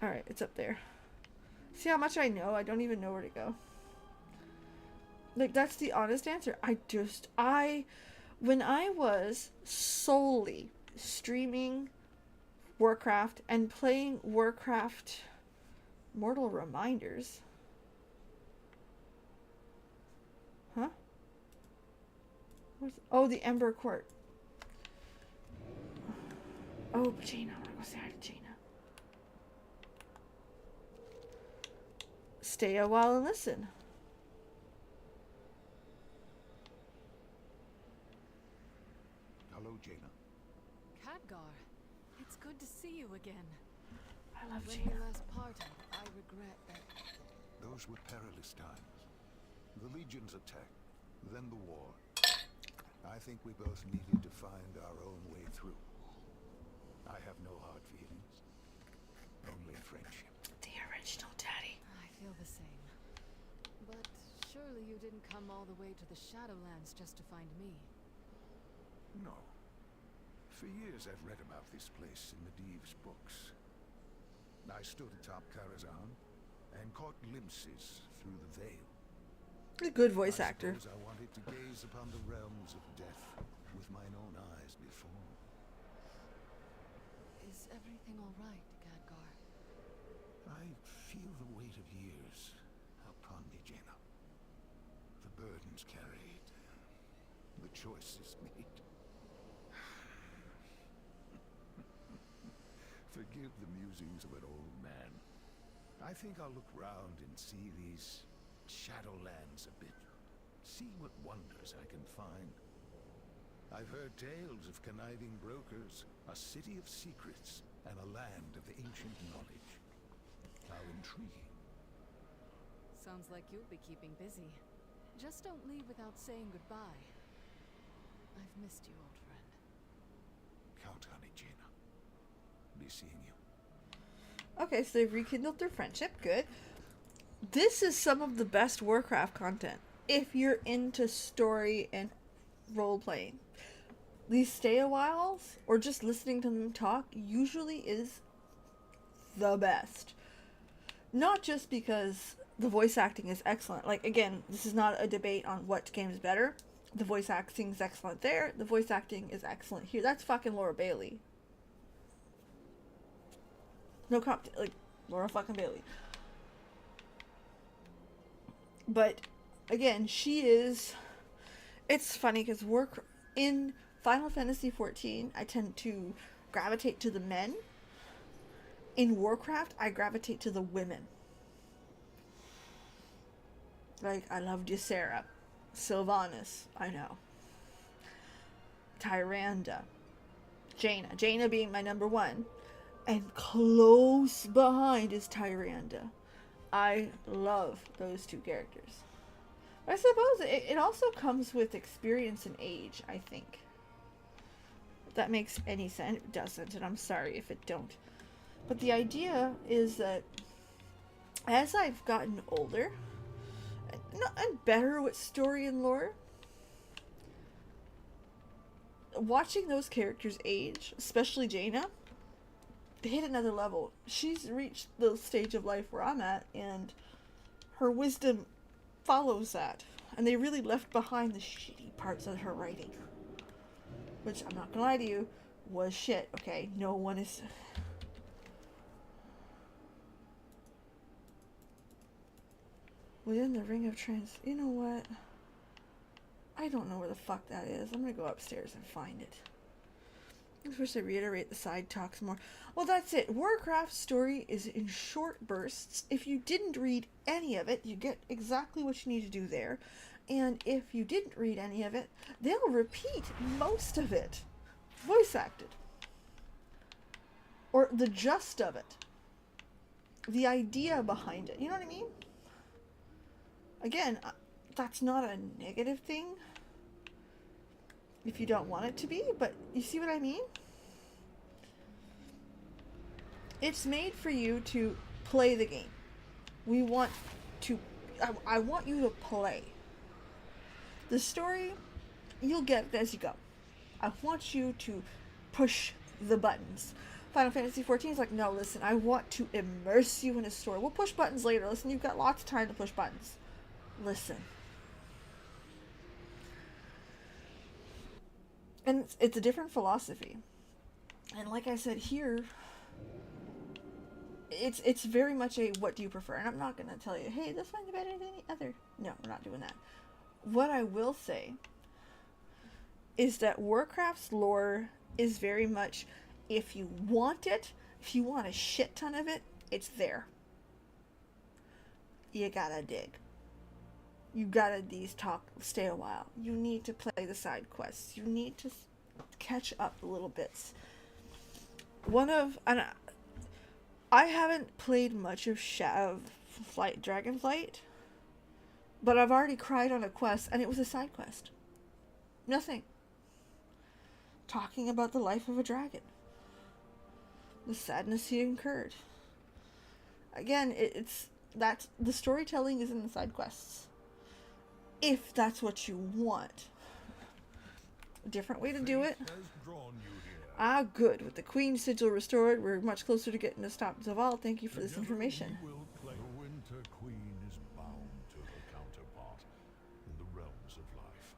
Alright, it's up there. See how much I know? I don't even know where to go. Like, that's the honest answer. When I was solely streaming Warcraft and playing Warcraft Mortal Reminders. Huh? Oh, the Ember Court. Oh, Jaina. I want to go say hi to Jaina. Stay a while and listen. Hello, Jaina. Khadgar, it's good to see you again. I love When Jaina. we last parted, I regret that. Those were perilous times. The legions attacked, then the war. I think we both needed to find our own way through. I have no hard feelings, only friendship. The original daddy. I feel the same. But surely you didn't come all the way to the Shadowlands just to find me. No. For years I've read about this place in Medivh's books. I stood atop Karazhan and caught glimpses through the veil. A good voice actor. I suppose I wanted to gaze upon the realms of death with mine own eyes before. Is everything all right, Khadgar? I feel the weight of years upon me, Jaina. The burdens carried, the choices made. Forgive the musings of an old man. I think I'll look round and see these Shadowlands a bit. See what wonders I can find. I've heard tales of conniving brokers, a city of secrets, and a land of ancient knowledge. How intriguing. Sounds like you'll be keeping busy. Just don't leave without saying goodbye. I've missed you, old friend. Count on it, Jaina. Be seeing you. Okay, so they've rekindled their friendship. Good. This is some of the best Warcraft content if you're into story and role playing. These stay a whiles or just listening to them talk usually is the best. Not just because the voice acting is excellent. Like, again, this is not a debate on what game is better. The voice acting is excellent there. The voice acting is excellent here. That's fucking Laura Bailey. No like, Laura fucking Bailey. But, again, she is... It's funny because in Final Fantasy XIV, I tend to gravitate to the men. In Warcraft, I gravitate to the women. Like, I love Ysera. Sylvanas, I know. Tyrande. Jaina. Jaina being my number one. And close behind is Tyrande. I love those two characters. But I suppose it also comes with experience and age, I think. If that makes any sense. It doesn't, and I'm sorry if it don't. But the idea is that as I've gotten older and better with story and lore, watching those characters age, especially Jaina, they hit another level. She's reached the stage of life where I'm at, and her wisdom follows that. And they really left behind the shitty parts of her writing. Which, I'm not gonna lie to you, was shit, okay? No one is... Within the Ring of Trans... You know what? I don't know where the fuck that is. I'm gonna go upstairs and find it. I'm supposed to reiterate the side talks more. Well, that's it. Warcraft's story is in short bursts. If you didn't read any of it, you get exactly what you need to do there. And if you didn't read any of it, they'll repeat most of it. Voice acted. Or the gist of it. The idea behind it. You know what I mean? Again, that's not a negative thing. If you don't want it to be, but you see what I mean? It's made for you to play the game. We want to... I want you to play. The story, you'll get it as you go. I want you to push the buttons. Final Fantasy XIV is like, no, listen, I want to immerse you in a story. We'll push buttons later. Listen, you've got lots of time to push buttons. Listen. And it's a different philosophy. And like I said here, it's very much a what do you prefer. And I'm not going to tell you, hey, this one's better than any other. No, we're not doing that. What I will say is that Warcraft's lore is very much, if you want it, if you want a shit ton of it, it's there. You gotta dig. You gotta stay a while. You need to play the side quests. You need to catch up a little bits. I haven't played much of Dragonflight, but I've already cried on a quest, and it was a side quest. Nothing. Talking about the life of a dragon. The sadness he incurred. Again, that's the storytelling is in the side quests. If that's what you want. A different way to do it. Ah, good. With the Queen's sigil restored, we're much closer to getting to stop Zaval. Thank you for this information. The Winter Queen is bound to her counterpart in the realms of life.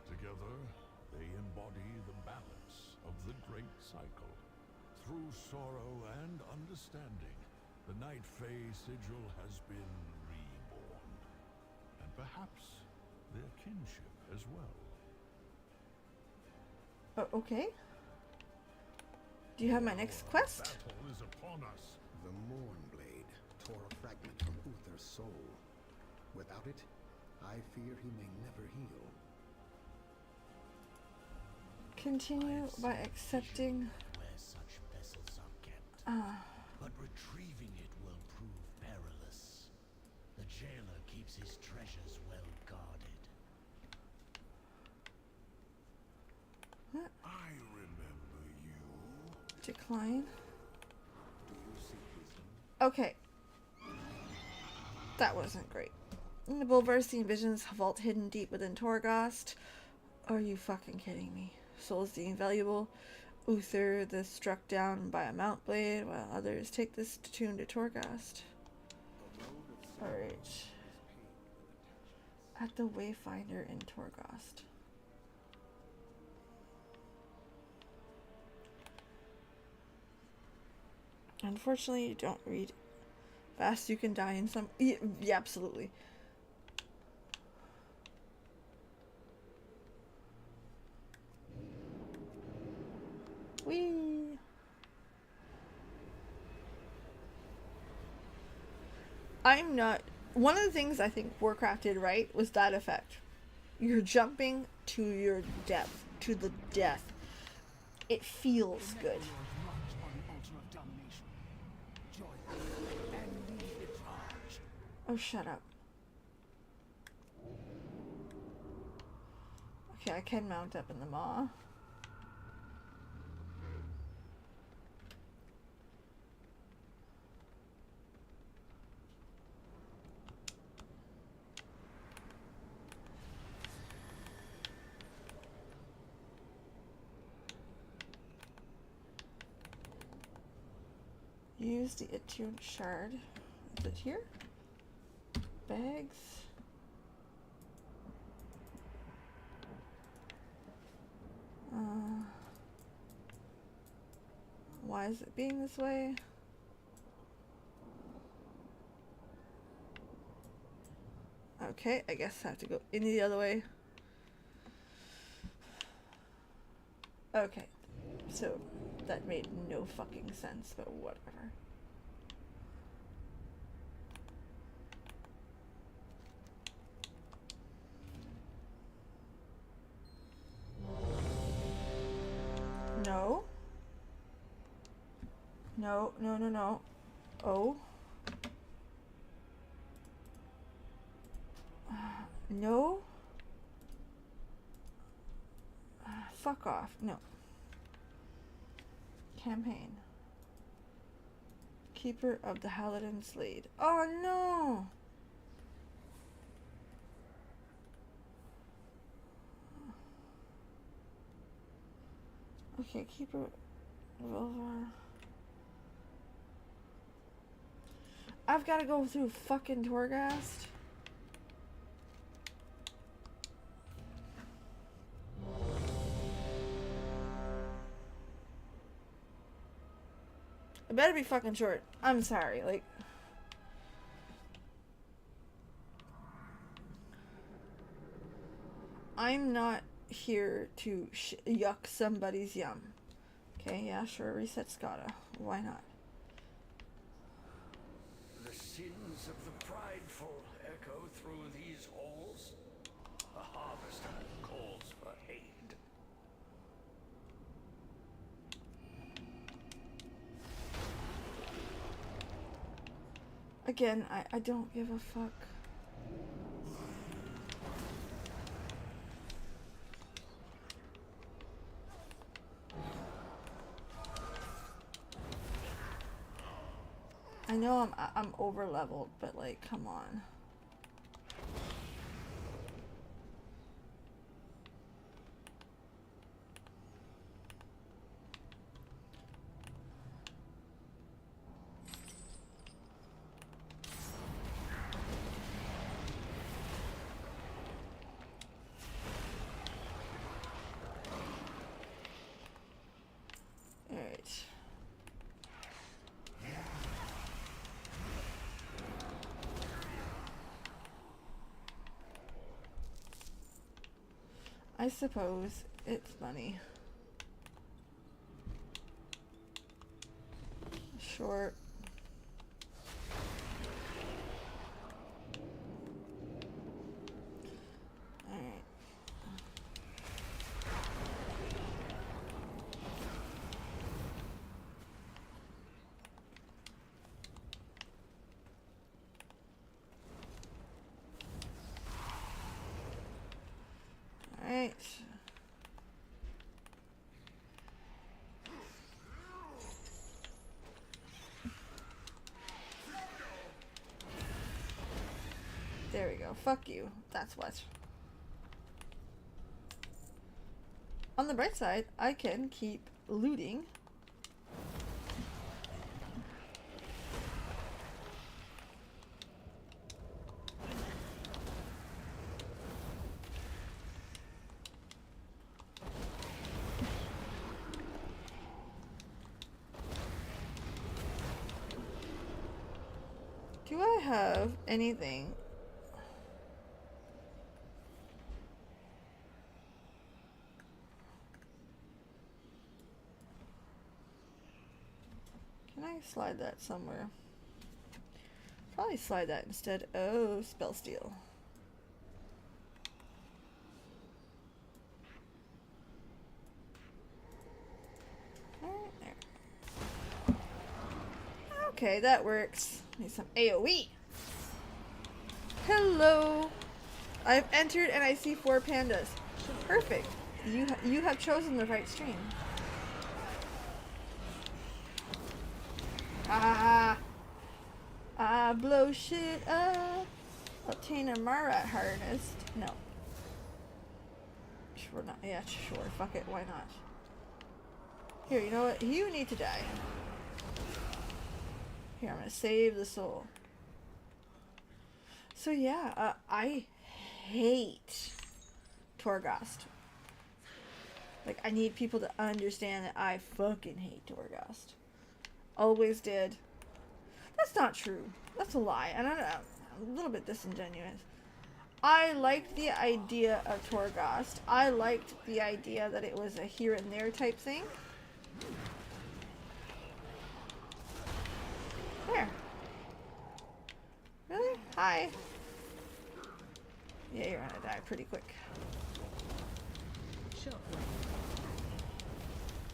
Together, they embody the balance of the great cycle. Through sorrow and understanding, the Night Fae sigil has been reborn. And perhaps their kinship as well. Okay. Do you have my next quest? Battle is upon us. The Mournblade tore a fragment from Uther's soul. Without it, I fear he may never heal. Continue by accepting. Where such vessels are kept. But retrieving it will prove perilous. The jailer keeps his treasures well guarded. I remember you. Decline. Okay. That wasn't great. In the Bulvarstein visions, vault hidden deep within Torghast. Are you fucking kidding me? Souls the invaluable. Uther the struck down by a mount blade, while others take this tune to Torghast. Alright. At the Wayfinder in Torghast. Unfortunately, you don't read fast. You can die in some. Yeah, absolutely. Whee! I'm not. One of the things I think Warcraft did right was that effect. You're jumping to your depth, to the death. It feels good. Oh, shut up. Okay, I can mount up in the maw. Use the attuned shard. Is it here? Bags. Why is it being this way? Okay, I guess I have to go in the other way. Okay, so that made no fucking sense, but whatever. No. No, no, no, no. Oh. No. Fuck off. No. Campaign. Keeper of the Halidon Slade. Oh no! Okay, Keeper Revolver. I've got to go through fucking Torghast. It better be fucking short. I'm sorry, like... I'm not here to yuck somebody's yum. Okay, yeah, sure, reset Scotta. Why not? The sins of the prideful echo through these halls. A harvester calls for aid. Again, I don't give a fuck. I know I'm over leveled, but like, come on. Alright. I suppose it's money. Short. Alright. Alright. There we go. Fuck you. That's what. On the bright side, I can keep looting. Do I have anything? Can I slide that somewhere? Probably slide that instead. Oh, spell steal. Alright, there. Okay, that works. Need some AoE. Hello. I've entered and I see 4 pandas. Perfect. You have chosen the right stream. Blow shit up. Obtain a Marat harness. No. Sure not. Yeah, sure. Fuck it. Why not? Here, you know what? You need to die. Here, I'm gonna save the soul. So yeah, I hate Torghast. Like, I need people to understand that I fucking hate Torghast. Always did. That's not true. That's a lie. And I'm a little bit disingenuous. I liked the idea of Torghast. I liked the idea that it was a here and there type thing. There. Really? Hi. Yeah, you're gonna die pretty quick.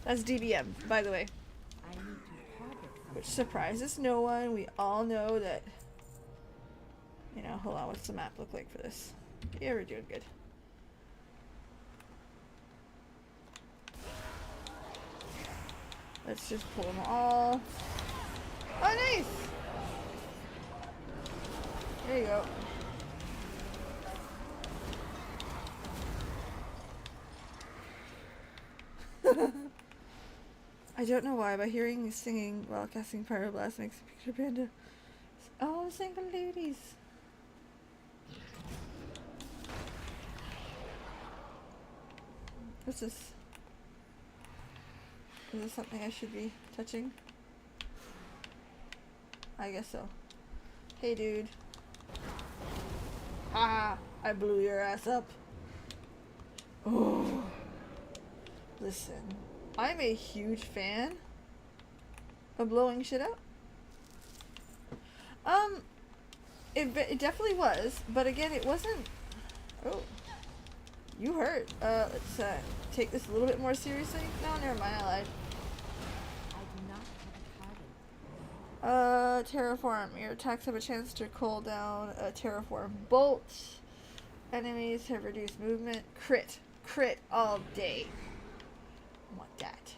That's DBM, by the way. Which surprises no one. We all know that. You know, hold on, what's the map look like for this? Yeah, we're doing good. Let's just pull them all. Oh, nice! There you go. I don't know why, but hearing me singing while casting Pyroblast makes me picture Panda. Oh, single ladies. What's this? Is this something I should be touching? I guess so. Hey, dude. Ah, I blew your ass up. Oh. Listen, I'm a huge fan of blowing shit up. It definitely was, but again, it wasn't. Oh, you hurt. Let's take this a little bit more seriously. No, never mind. I lied. Terraform. Your attacks have a chance to call down a terraform bolt. Enemies have reduced movement. Crit. Crit all day. Want that.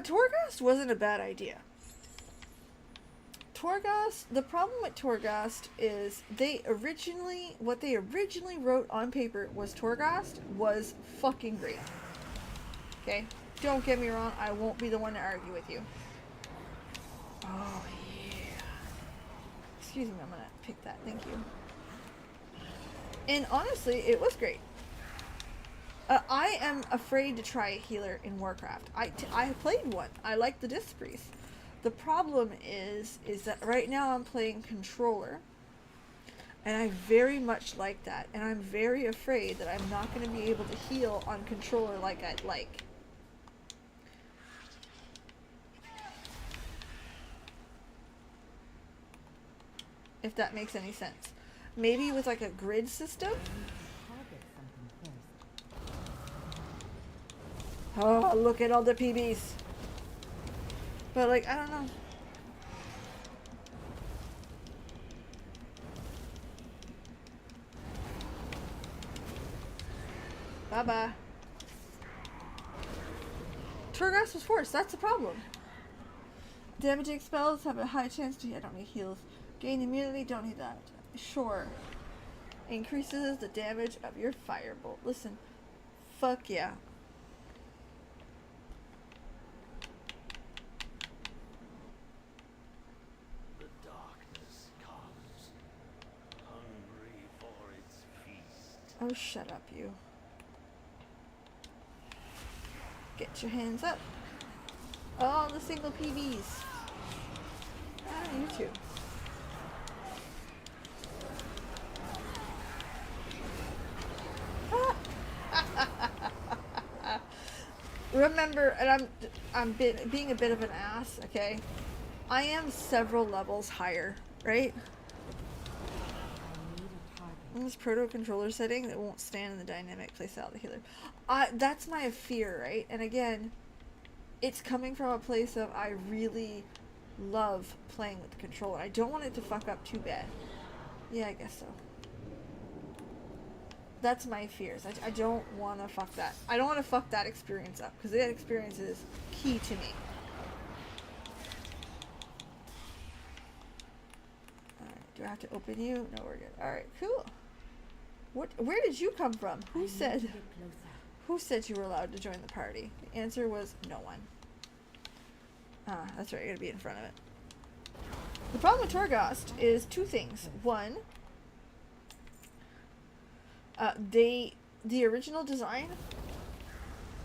Torghast wasn't a bad idea. Torghast, the problem with Torghast is what they originally wrote on paper was Torghast was fucking great. Okay? Don't get me wrong, I won't be the one to argue with you. Oh, yeah. Excuse me, I'm gonna pick that. Thank you. And honestly, it was great. I am afraid to try a healer in Warcraft. I played one. I like the Disc Priest. The problem is that right now I'm playing controller. And I very much like that. And I'm very afraid that I'm not going to be able to heal on controller like I'd like. If that makes any sense. Maybe with like a grid system? Oh, look at all the PBs. But like, I don't know. Bye-bye. Torghast was forced, that's the problem. Damaging spells have a high chance to... I don't need heals. Gain immunity, don't need that. Sure. Increases the damage of your firebolt. Listen. Fuck yeah. The darkness comes, hungry for its feast. Oh, shut up, you. Get your hands up. Oh, the single PBs. YouTube. Remember, and being a bit of an ass, okay? I am several levels higher, right? In this proto controller setting that won't stand in the dynamic playstyle of the healer. That's my fear, right? And again, it's coming from a place of I really love playing with the controller. I don't want it to fuck up too bad. Yeah, I guess so. That's my fears. I don't want to fuck that. I don't want to fuck that experience up, because that experience is key to me. Alright, do I have to open you? No, we're good. Alright, cool. Where did you come from? Who said you were allowed to join the party? The answer was no one. Ah, that's right, you're gonna be in front of it. The problem with Torghast is two things. One, the original design,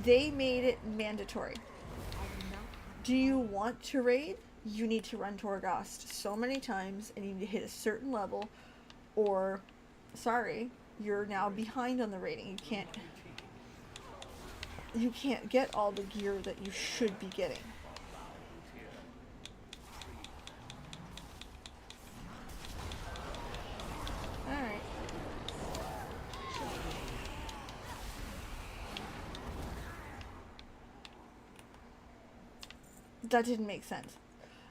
they made it mandatory. Do you want to raid? You need to run Torghast so many times and you need to hit a certain level, or sorry, you're now behind on the rating. You can't get all the gear that you should be getting. Alright. That didn't make sense.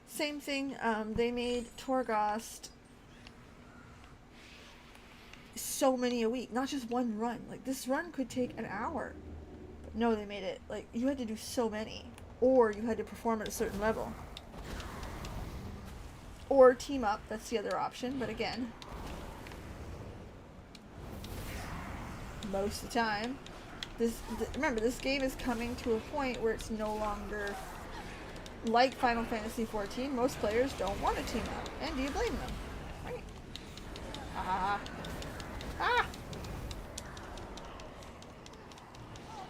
Same thing, they made Torghast so many a week, not just one run. Like, this run could take an hour. But no, they made it, like, you had to do so many. Or you had to perform at a certain level. Or team up, that's the other option, but again, most of the time, remember, this game is coming to a point where it's no longer like Final Fantasy XIV. Most players don't want to team up, and do you blame them? Right?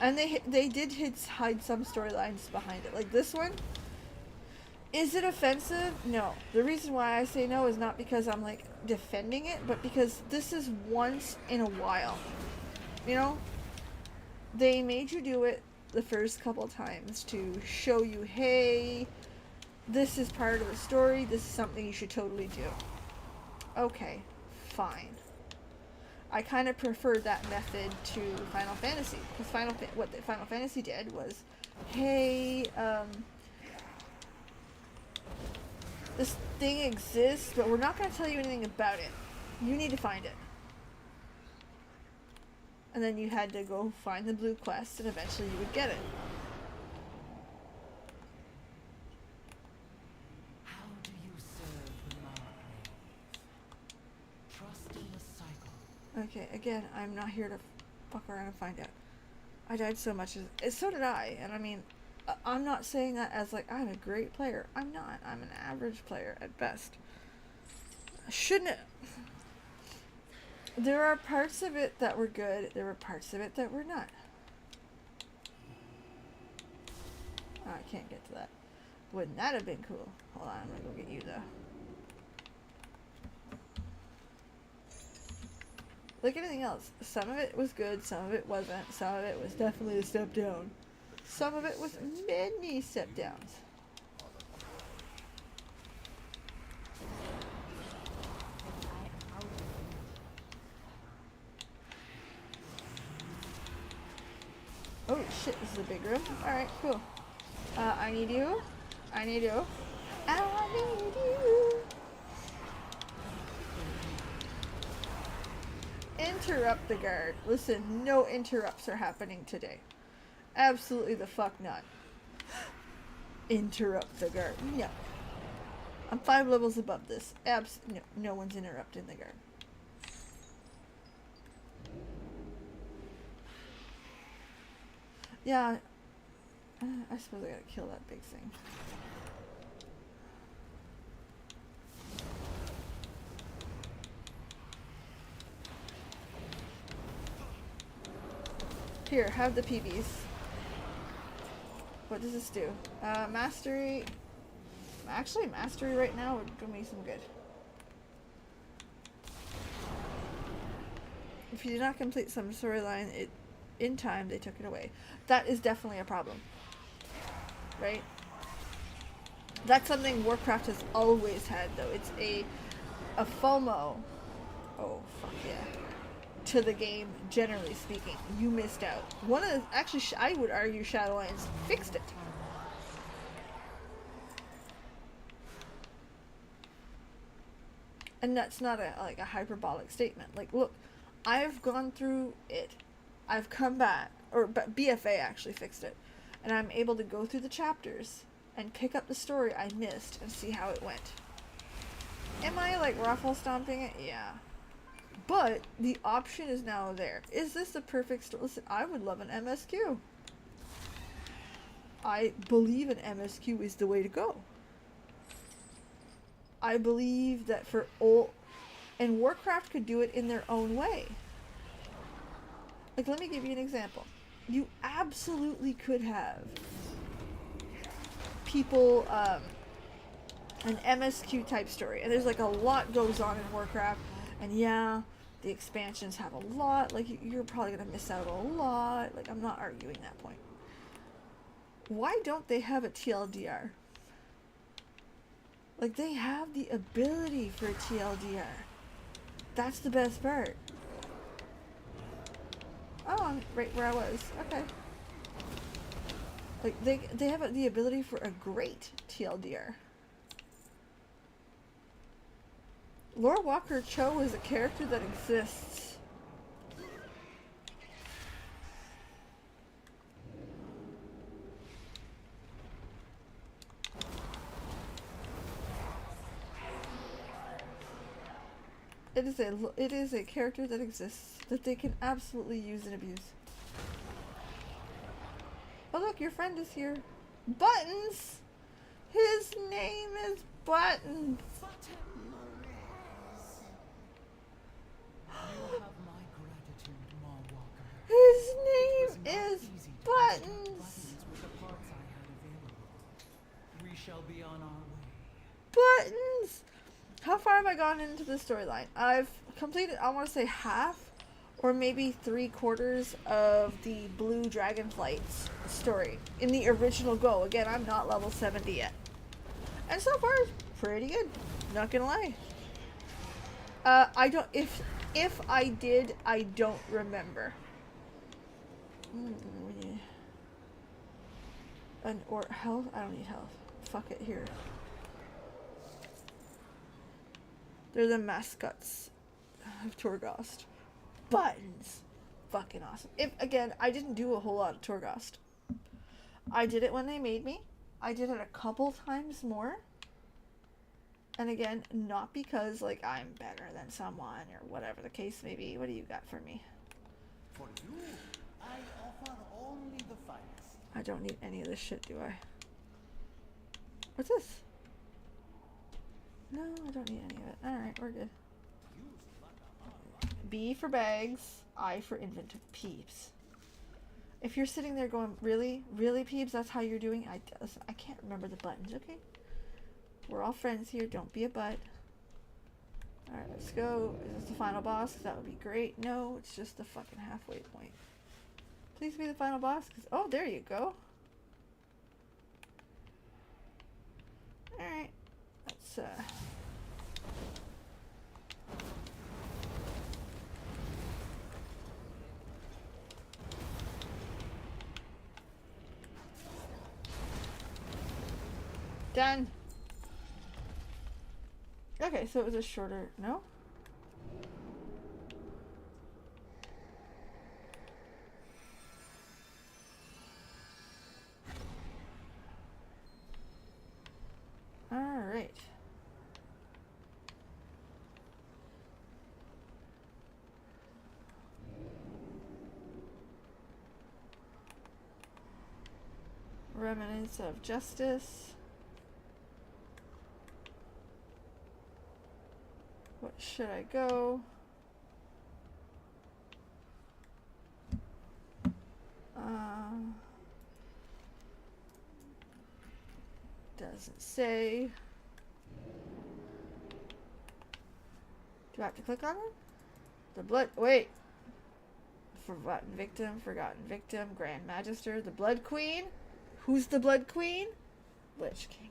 And they did hide some storylines behind it. Like this one, is it offensive? No. The reason why I say no is not because I'm like defending it, but because this is once in a while. You know, they made you do it the first couple times to show you, hey, this is part of the story, this is something you should totally do. Okay, fine. I kind of preferred that method to Final Fantasy, because what Final Fantasy did was, hey, this thing exists, but we're not going to tell you anything about it. You need to find it. And then you had to go find the blue quest, and eventually you would get it. How do you serve the Margrave? Trust in the cycle. Okay, again, I'm not here to fuck around and find out. I died so much, so did I, and I mean, I'm not saying that as like, I'm a great player. I'm not. I'm an average player at best. There are parts of it that were good, there were parts of it that were not. Oh, I can't get to that. Wouldn't that have been cool? Hold on, I'm gonna go get you though. Like anything else, some of it was good, some of it wasn't, some of it was definitely a step down. Some of it was many step downs. Oh shit, this is a big room. Alright, cool. I need you. I need you. I need you. Interrupt the guard. Listen, no interrupts are happening today. Absolutely the fuck not. Interrupt the guard. No. I'm 5 levels above this. No one's interrupting the guard. Yeah, I suppose I gotta kill that big thing. Here, have the PBs. What does this do? Mastery. Actually, mastery right now would do me some good. If you did not complete some storyline, in time they took it away. That is definitely a problem, right? That's something Warcraft has always had, though. It's a FOMO. Oh fuck yeah! To the game, generally speaking, you missed out. One of the, actually, I would argue Shadowlands fixed it. And that's not a hyperbolic statement. Like, look, I've gone through it. I've come back, but BFA actually fixed it, and I'm able to go through the chapters and pick up the story I missed and see how it went. Am I like ruffle stomping it? Yeah. But the option is now there. Is this the perfect story? Listen, I would love an MSQ. I believe an MSQ is the way to go. I believe that for old, and Warcraft could do it in their own way. Like, let me give you an example. You absolutely could have people, an MSQ type story, and there's like a lot goes on in Warcraft, and yeah, the expansions have a lot, like you're probably gonna miss out a lot, like I'm not arguing that point. Why don't they have a TLDR? Like, they have the ability for a TLDR. That's the best part. Oh, I'm right where I was. Okay. Like, they have the ability for a great TLDR. Lore Walker Cho is a character that exists. It is a character that exists that they can absolutely use and abuse. Oh look, your friend is here. Buttons! His name is Buttons! His name is Buttons! We shall be on our way. Buttons! How far have I gone into the storyline? I've completed, I want to say half, or maybe 3/4 of the Blue Dragonflight's story in the original Go. Again, I'm not level 70 yet. And so far, it's pretty good. Not gonna lie. I don't, if I did, I don't remember. Or health? I don't need health. Fuck it, here. They're the mascots of Torghast. Buttons. Fucking awesome. Again, I didn't do a whole lot of Torghast. I did it when they made me. I did it a couple times more. And again, not because, like, I'm better than someone or whatever the case may be. What do you got for me? For you, I offer only the finest. I don't need any of this shit, do I? What's this? No, I don't need any of it. Alright, we're good. B for bags, I for inventory. Peeps. If you're sitting there going, really? Really, Peeps? That's how you're doing? Listen, I can't remember the buttons, okay? We're all friends here. Don't be a butt. Alright, let's go. Is this the final boss? 'Cause that would be great. No, it's just the fucking halfway point. Please be the final boss. 'Cause, oh, there you go. Alright. Let's, done. Okay, so it was a shorter, no? All right. Remnants of justice. What should I go? doesn't say. Do I have to click on it? The blood. Wait. Forgotten victim, Grand Magister, the Blood Queen. Who's the Blood Queen? Lich King.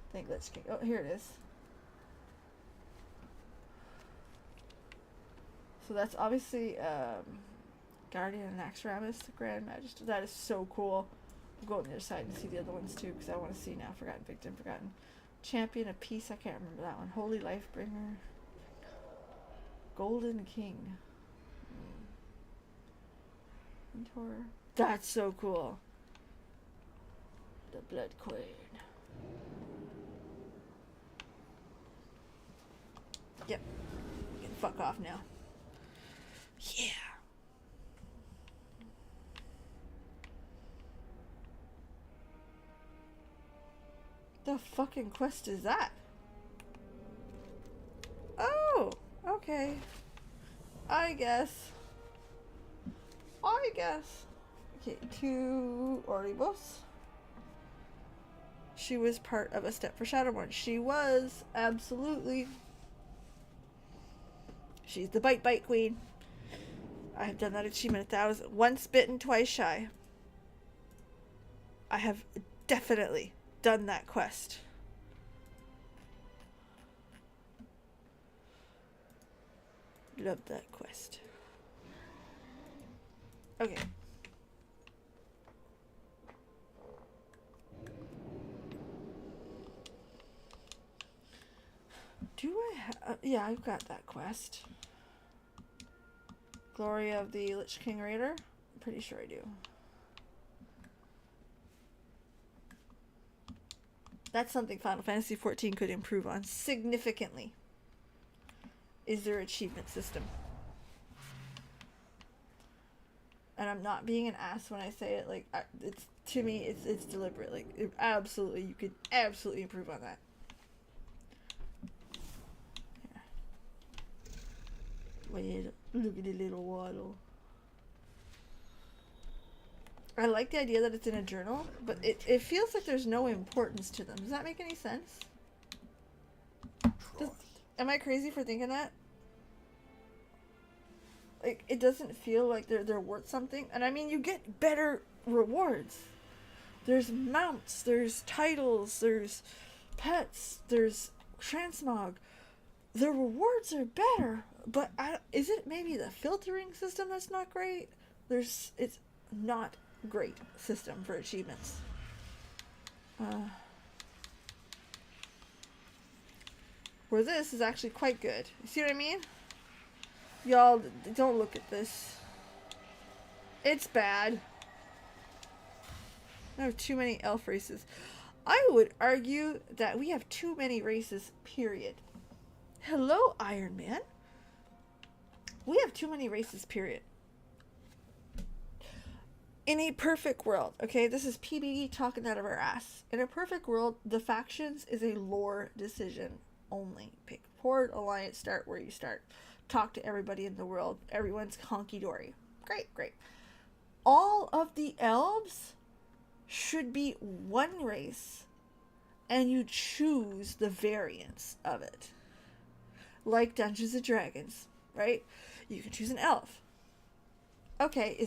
I think Lich King. Oh, here it is. So that's obviously Guardian and Axaramus, the Grand Magister. That is so cool. I'll go on the other side and see the other ones too, because I want to see now. Forgotten victim, forgotten champion of peace. I can't remember that one. Holy Lifebringer. Golden King. Mentor. That's so cool. The Blood Queen. Yep. You can fuck off now. Yeah. The fucking quest is that? Oh, okay. I guess. Okay, to Oribos. She was part of a step for Shadowborn. She was, absolutely. She's the bite queen. I have done that achievement 1,000. Once bitten, twice shy. I have definitely done that quest. Love that quest. Okay. Do I have... yeah, I've got that quest. Glory of the Lich King Raider? I'm pretty sure I do. That's something Final Fantasy XIV could improve on significantly. Is their achievement system. And I'm not being an ass when I say it. Like, it's, to me, it's deliberate. Like, absolutely, you could absolutely improve on that. Here. Wait, look at the little waddle. I like the idea that it's in a journal, but it feels like there's no importance to them. Does that make any sense? Am I crazy for thinking that? Like, it doesn't feel like they're worth something. And I mean, you get better rewards. There's mounts, there's titles, there's pets, there's transmog. The rewards are better, but is it maybe the filtering system that's not great? It's not great system for achievements. Where this is actually quite good. You see what I mean? Y'all, don't look at this. It's bad. I have too many elf races. I would argue that we have too many races, period. Hello, Iron Man. We have too many races, period. In a perfect world, okay, this is PBE talking out of our ass. In a perfect world, the factions is a lore decision only. Pick Horde, Alliance, start where you start. Talk to everybody in the world. Everyone's honky-dory. Great, great. All of the elves should be one race, and you choose the variants of it. Like Dungeons & Dragons, right? You can choose an elf. Okay,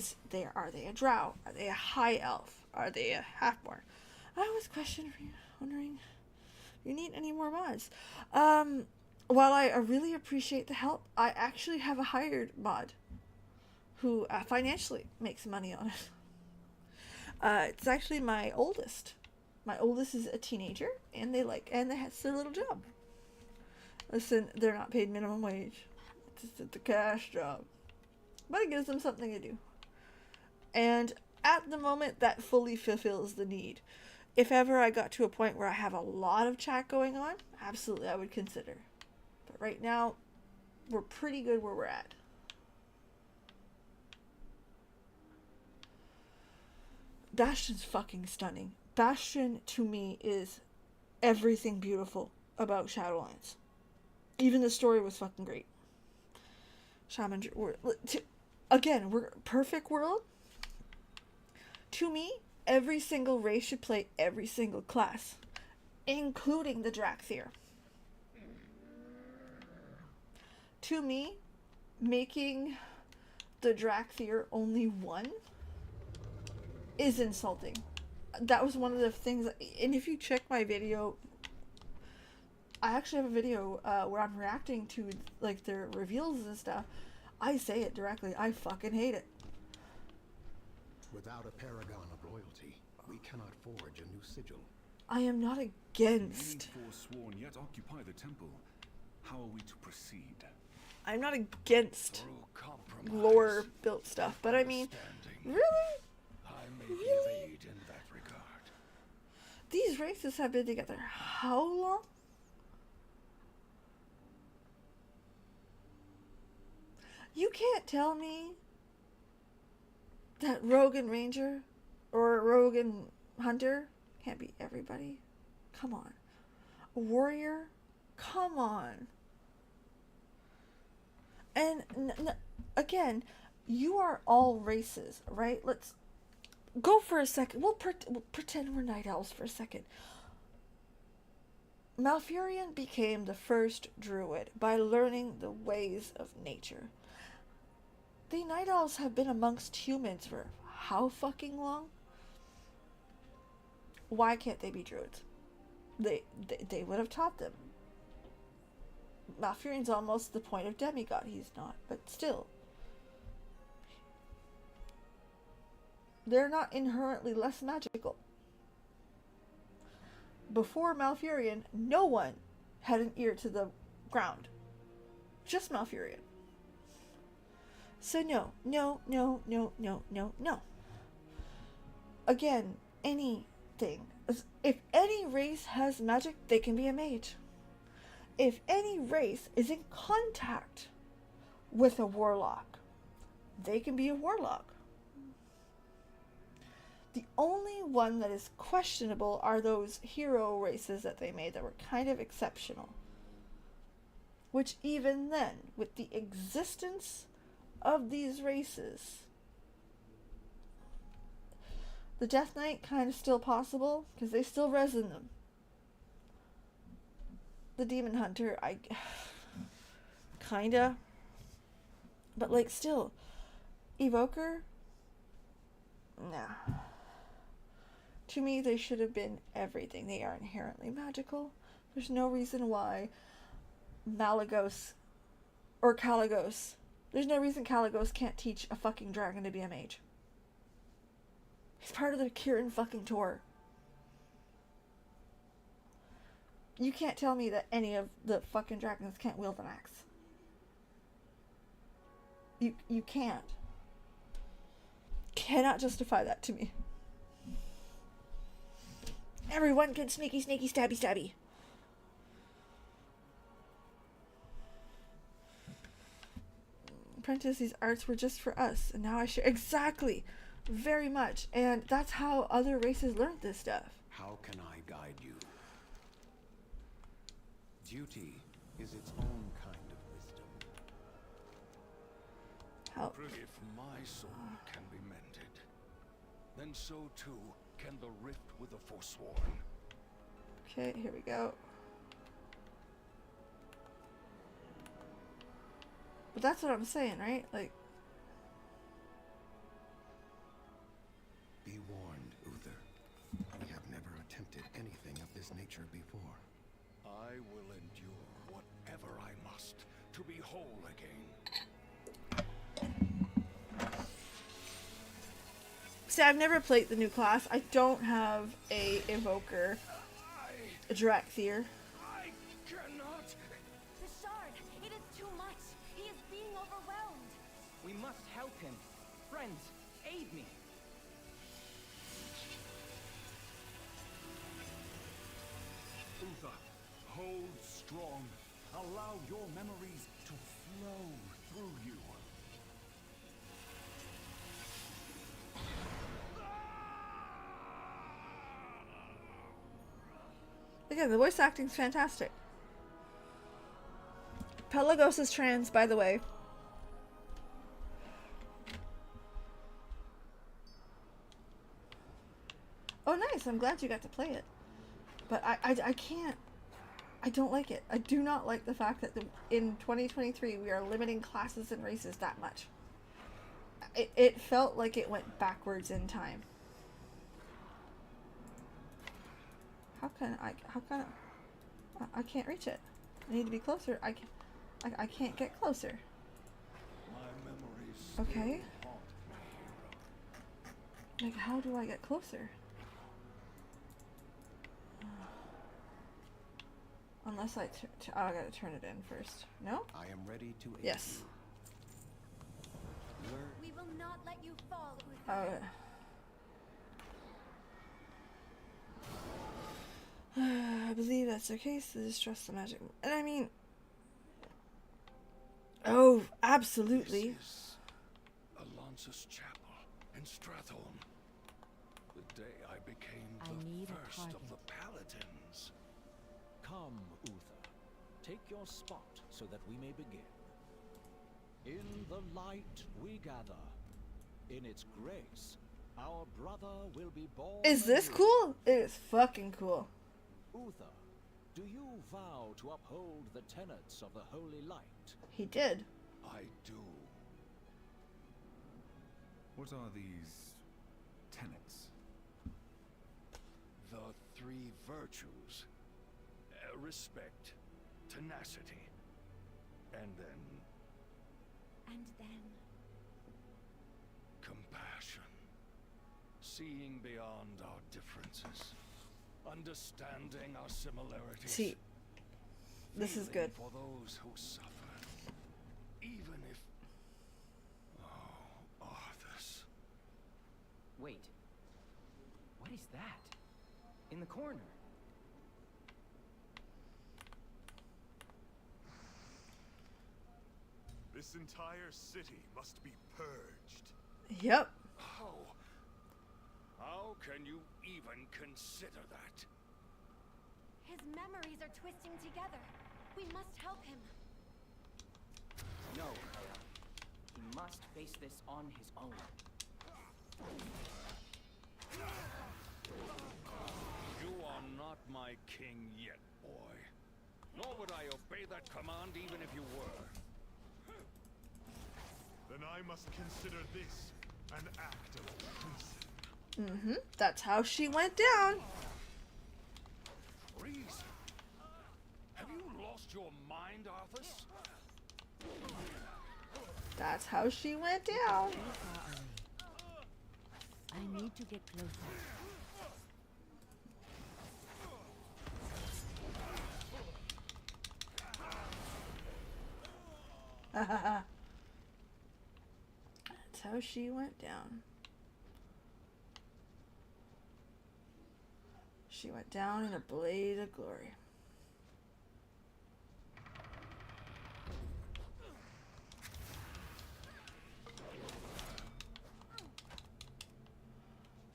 are they a drow? Are they a high elf? Are they a half-born? I was wondering if you need any more mods. While I really appreciate the help, I actually have a hired mod who financially makes money on it. It's actually my oldest. My oldest is a teenager, and that's their little job. Listen, they're not paid minimum wage. It's a cash job. But it gives them something to do. And at the moment, that fully fulfills the need. If ever I got to a point where I have a lot of chat going on, absolutely I would consider. But right now, we're pretty good where we're at. Bastion's fucking stunning. Bastion, to me, is everything beautiful about Shadowlands. Even the story was fucking great. We're perfect world. To me, every single race should play every single class, including the Drakthir. To me, making the Drakthir only one is insulting. That was one of the things, and if you check my video, I actually have a video where I'm reacting to like their reveals and stuff. I say it directly. I fucking hate it. Without a paragon of loyalty, we cannot forge a new sigil. I am not against. Many forsworn yet occupy the temple. How are we to proceed? I'm not against Through compromise, lore built stuff, but I mean, really? I may give aid in that regard. These races have been together how long? You can't tell me that Rogue and Ranger or Rogue and Hunter can't be everybody. Come on. A warrior? Come on. And again, you are all races, right? Let's go for a second. We'll pretend we're night owls for a second. Malfurion became the first druid by learning the ways of nature. The night owls have been amongst humans for how fucking long? Why can't they be druids? They would have taught them. Malfurion's almost the point of demigod. He's not, but still. They're not inherently less magical. Before Malfurion, no one had an ear to the ground. Just Malfurion. So no. Again, anything. If any race has magic, they can be a mage. If any race is in contact with a warlock, they can be a warlock. The only one that is questionable are those hero races that they made that were kind of exceptional. Which even then, with the existence of these races, the Death Knight kind of still possible because they still resin them. The Demon Hunter, I kinda, but like still, Evoker, nah. To me, they should have been everything. They are inherently magical. There's no reason why Malagos or Caligos. There's no reason Caligos can't teach a fucking dragon to be a mage. He's part of the Kirin fucking tour. You can't tell me that any of the fucking dragons can't wield an axe. You can't. Cannot justify that to me. Everyone can sneaky, stabby, stabby. Apprentice, these arts were just for us, and now I share. Exactly. Very much. And that's how other races learned this stuff. How can I guide you? Duty is its own kind of wisdom. Help. If my soul can be mended, then so too can the rift with the Forsworn. Okay, here we go. But that's what I'm saying, right? Like, be warned, Uther. We have never attempted anything of this nature before. I will endure whatever I must to be whole again. see, I've never played the new class. I don't have a Evoker, a Drakthir. I cannot. The shard, it is too much. He is being overwhelmed. We must help him. Friends, aid me. Uther, hold strong. Allow your memories to flow through you. Again, the voice acting's fantastic. Pelagos is trans, by the way. Oh, nice. I'm glad you got to play it. But I can't. I don't like it. I do not like the fact that in 2023 we are limiting classes and races that much. It felt like it went backwards in time. How can I can't reach it. I need to be closer. I can't get closer. Okay. Like, how do I get closer? Unless I oh, I gotta turn it in first. No? I am ready to aid Yes. you. We will not let you fall, Uther. I believe that's the case. To distrust the magic. And I mean... Oh, absolutely. This is Alonsus Chapel in Strathholm. The day I became the first of the paladins. Come, Uther. Take your spot so that we may begin. In the light we gather. In its grace, our brother will be born. Is this cool? It is fucking cool. Uther, do you vow to uphold the tenets of the holy light? He did. I do. What are these tenets? The three virtues. Respect, tenacity, and then compassion. Seeing beyond our differences. Understanding our similarities. See, this is good. For those who suffer. Even if... Oh, Arthas. Wait. What is that? In the corner? This entire city must be purged. Yep. How can you even consider that? His memories are twisting together. We must help him. No, Freya. He must face this on his own. You are not my king yet, boy. Nor would I obey that command even if you were. Then I must consider this an act of treason. Mm-hmm. That's how she went down. Treason? Have you lost your mind, Arthas? That's how she went down. I need to get closer. That's how she went down. She went down in a blaze of glory.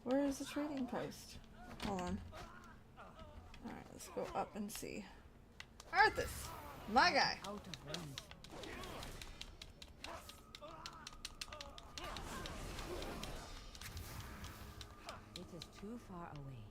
Where is the trading post? Hold on. Alright, let's go up and see. Arthas! My guy! Out of range. It is too far away.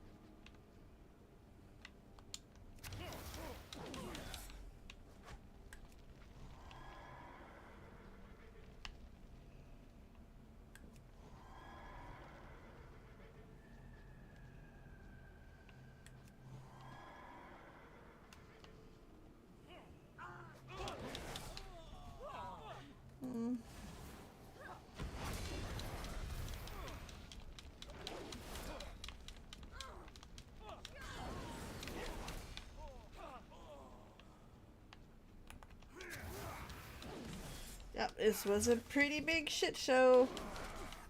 Yep, this was a pretty big shit show.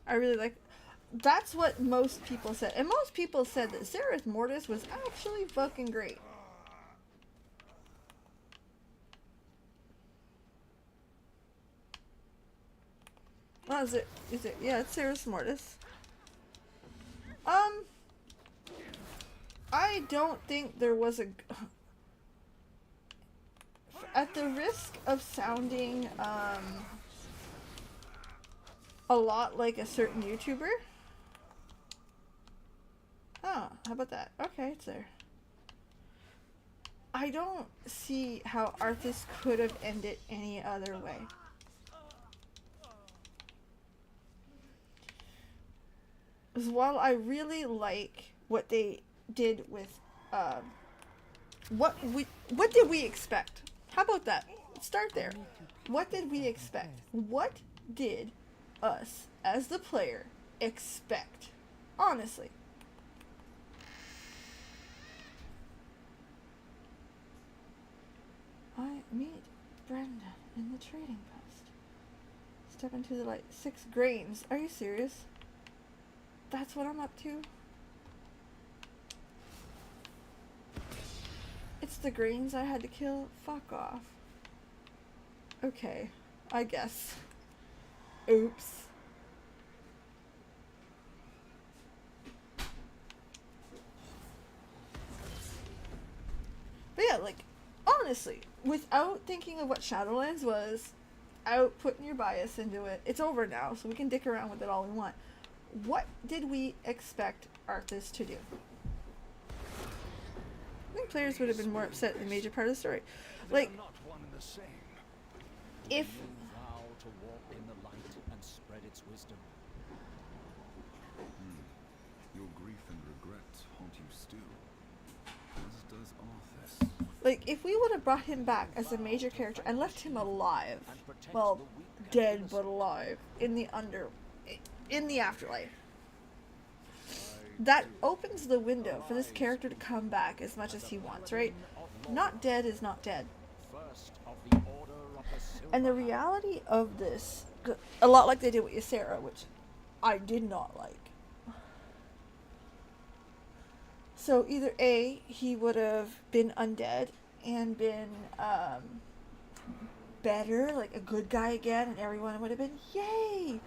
I really like... That's what most people said. And most people said that Zereth Mortis was actually fucking great. Oh, is it? Yeah, it's Zereth Mortis. I don't think there was a... At the risk of sounding, a lot like a certain YouTuber. Oh. How about that? Okay, it's there. I don't see how Arthas could have ended any other way. Because while I really like what they did with, what did we expect? How about that? Let's start there. What did we expect? What did us, as the player, expect? Honestly. I meet Brendan in the trading post. Step into the light. 6 grains. Are you serious? That's what I'm up to? It's the grains I had to kill? Fuck off. Okay. I guess. Oops. But yeah, like, honestly, without thinking of what Shadowlands was, out putting your bias into it, it's over now, so we can dick around with it all we want. What did we expect Arthas to do? I think players would have been more upset in the major part of the story. Like, if vow to walk in the light and spread its wisdom. Your grief and regret haunt you still, as does Arthas. like, if we would have brought him back as a major character and left him alive, well, dead but alive, in the afterlife, that opens the window for this character to come back as much as he wants, right? Not dead is not dead. And the reality of this, a lot like they did with Ysera, which I did not like. So either A, he would have been undead and been better, like a good guy again, and everyone would have been, yay!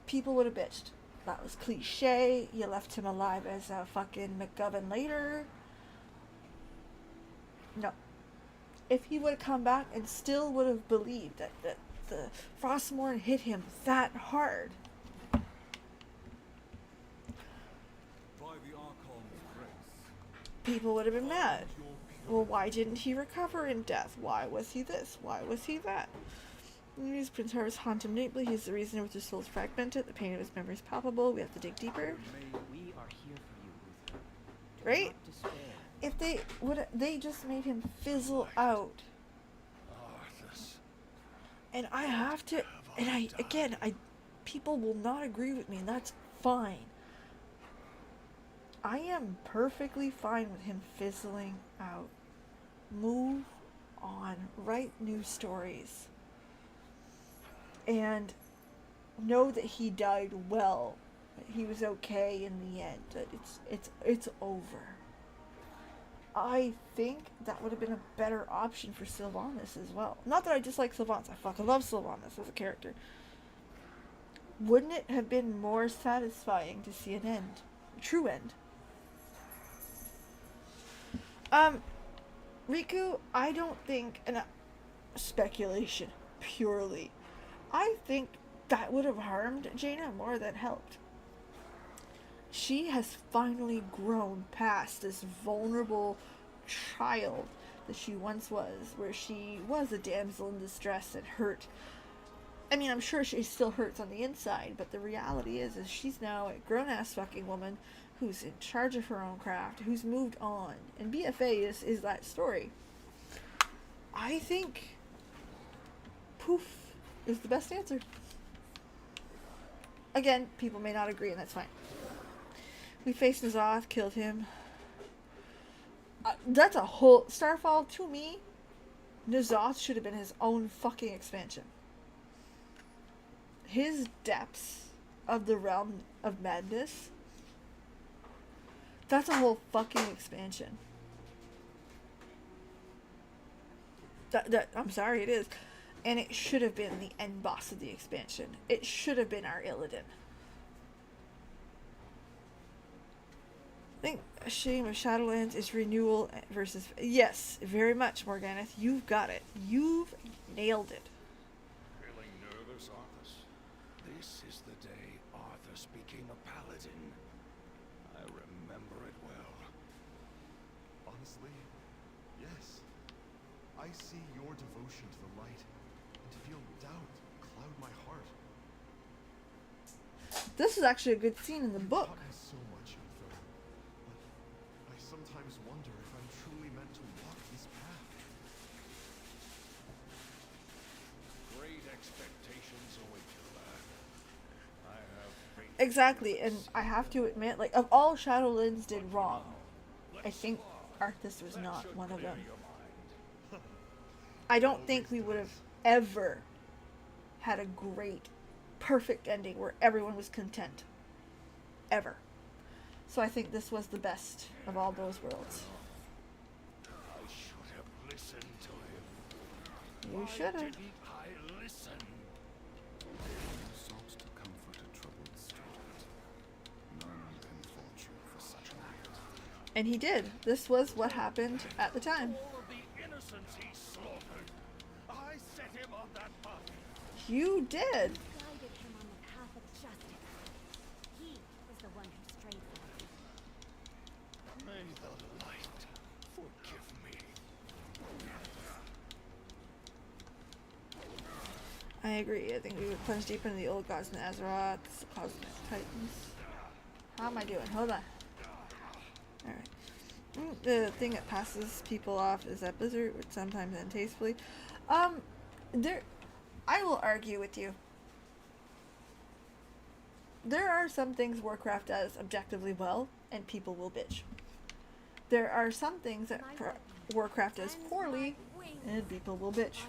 People would have bitched. That was cliche. You left him alive as a fucking McGovern later. No. If he would have come back and still would have believed that the Frostmourne hit him that hard. By the Archon's grace. People would have been mad. Well, why didn't he recover in death? Why was he this? Why was he that? These Prince Harvest haunt him deeply. He's the reason with his soul's fragmented. The pain of his memory is palpable. We have to dig deeper. We are here for you, Uther. Do Right? not despair. If they just made him fizzle out. And I have to, and people will not agree with me, and that's fine. I am perfectly fine with him fizzling out. Move on. Write new stories. And know that he died well. That he was okay in the end. That it's over. I think that would have been a better option for Sylvanas as well. Not that I dislike Sylvanas. I fucking love Sylvanas as a character. Wouldn't it have been more satisfying to see an end? A true end. Riku, I don't think, and speculation, purely, I think that would have harmed Jaina more than helped. She has finally grown past this vulnerable child that she once was, where she was a damsel in distress and hurt. I mean, I'm sure she still hurts on the inside, but the reality is she's now a grown-ass fucking woman who's in charge of her own craft, who's moved on. And BFA is that story. I think poof is the best answer. Again, people may not agree, and that's fine. We faced N'Zoth, killed him. That's a whole... Starfall, to me, N'Zoth should have been his own fucking expansion. His depths of the realm of madness, that's a whole fucking expansion. I'm sorry, it is. And it should have been the end boss of the expansion. It should have been our Illidan. I think a shame of Shadowlands is renewal versus... Yes, very much, Morganeth. You've got it. You've nailed it. Feeling nervous, Arthas? This is the day Arthas became a paladin. I remember it well. Honestly, yes. I see your devotion to the light, and to feel doubt cloud my heart. This is actually a good scene in the book. Taught me so much, Uther, but I sometimes wonder if I'm truly meant to walk this path. Great expectations await you, lad. I have faith. Exactly, and I have to admit, like, of all Shadowlands did wrong, I think Arthas was not one of them. I don't think we would have ever had a great, perfect ending where everyone was content. Ever. So I think this was the best of all those worlds. I should have listened to him. You Why should have. didn't I listen? You sought to comfort a troubled student. None can fault you for such an act. And he did. This was what happened at the time. All of the innocents he slaughtered. I set him on that path. You did. Guided him on the path of justice. He is the one who strayed from it. May the light forgive me. I agree. I think we would plunge deep into the old gods and Azeroth's cosmic titans. How am I doing? Hold on. Alright. The thing that passes people off is that Blizzard would sometimes end tastefully. I will argue with you. There are some things Warcraft does objectively well, and people will bitch. There are some things that Warcraft does poorly, and people will bitch.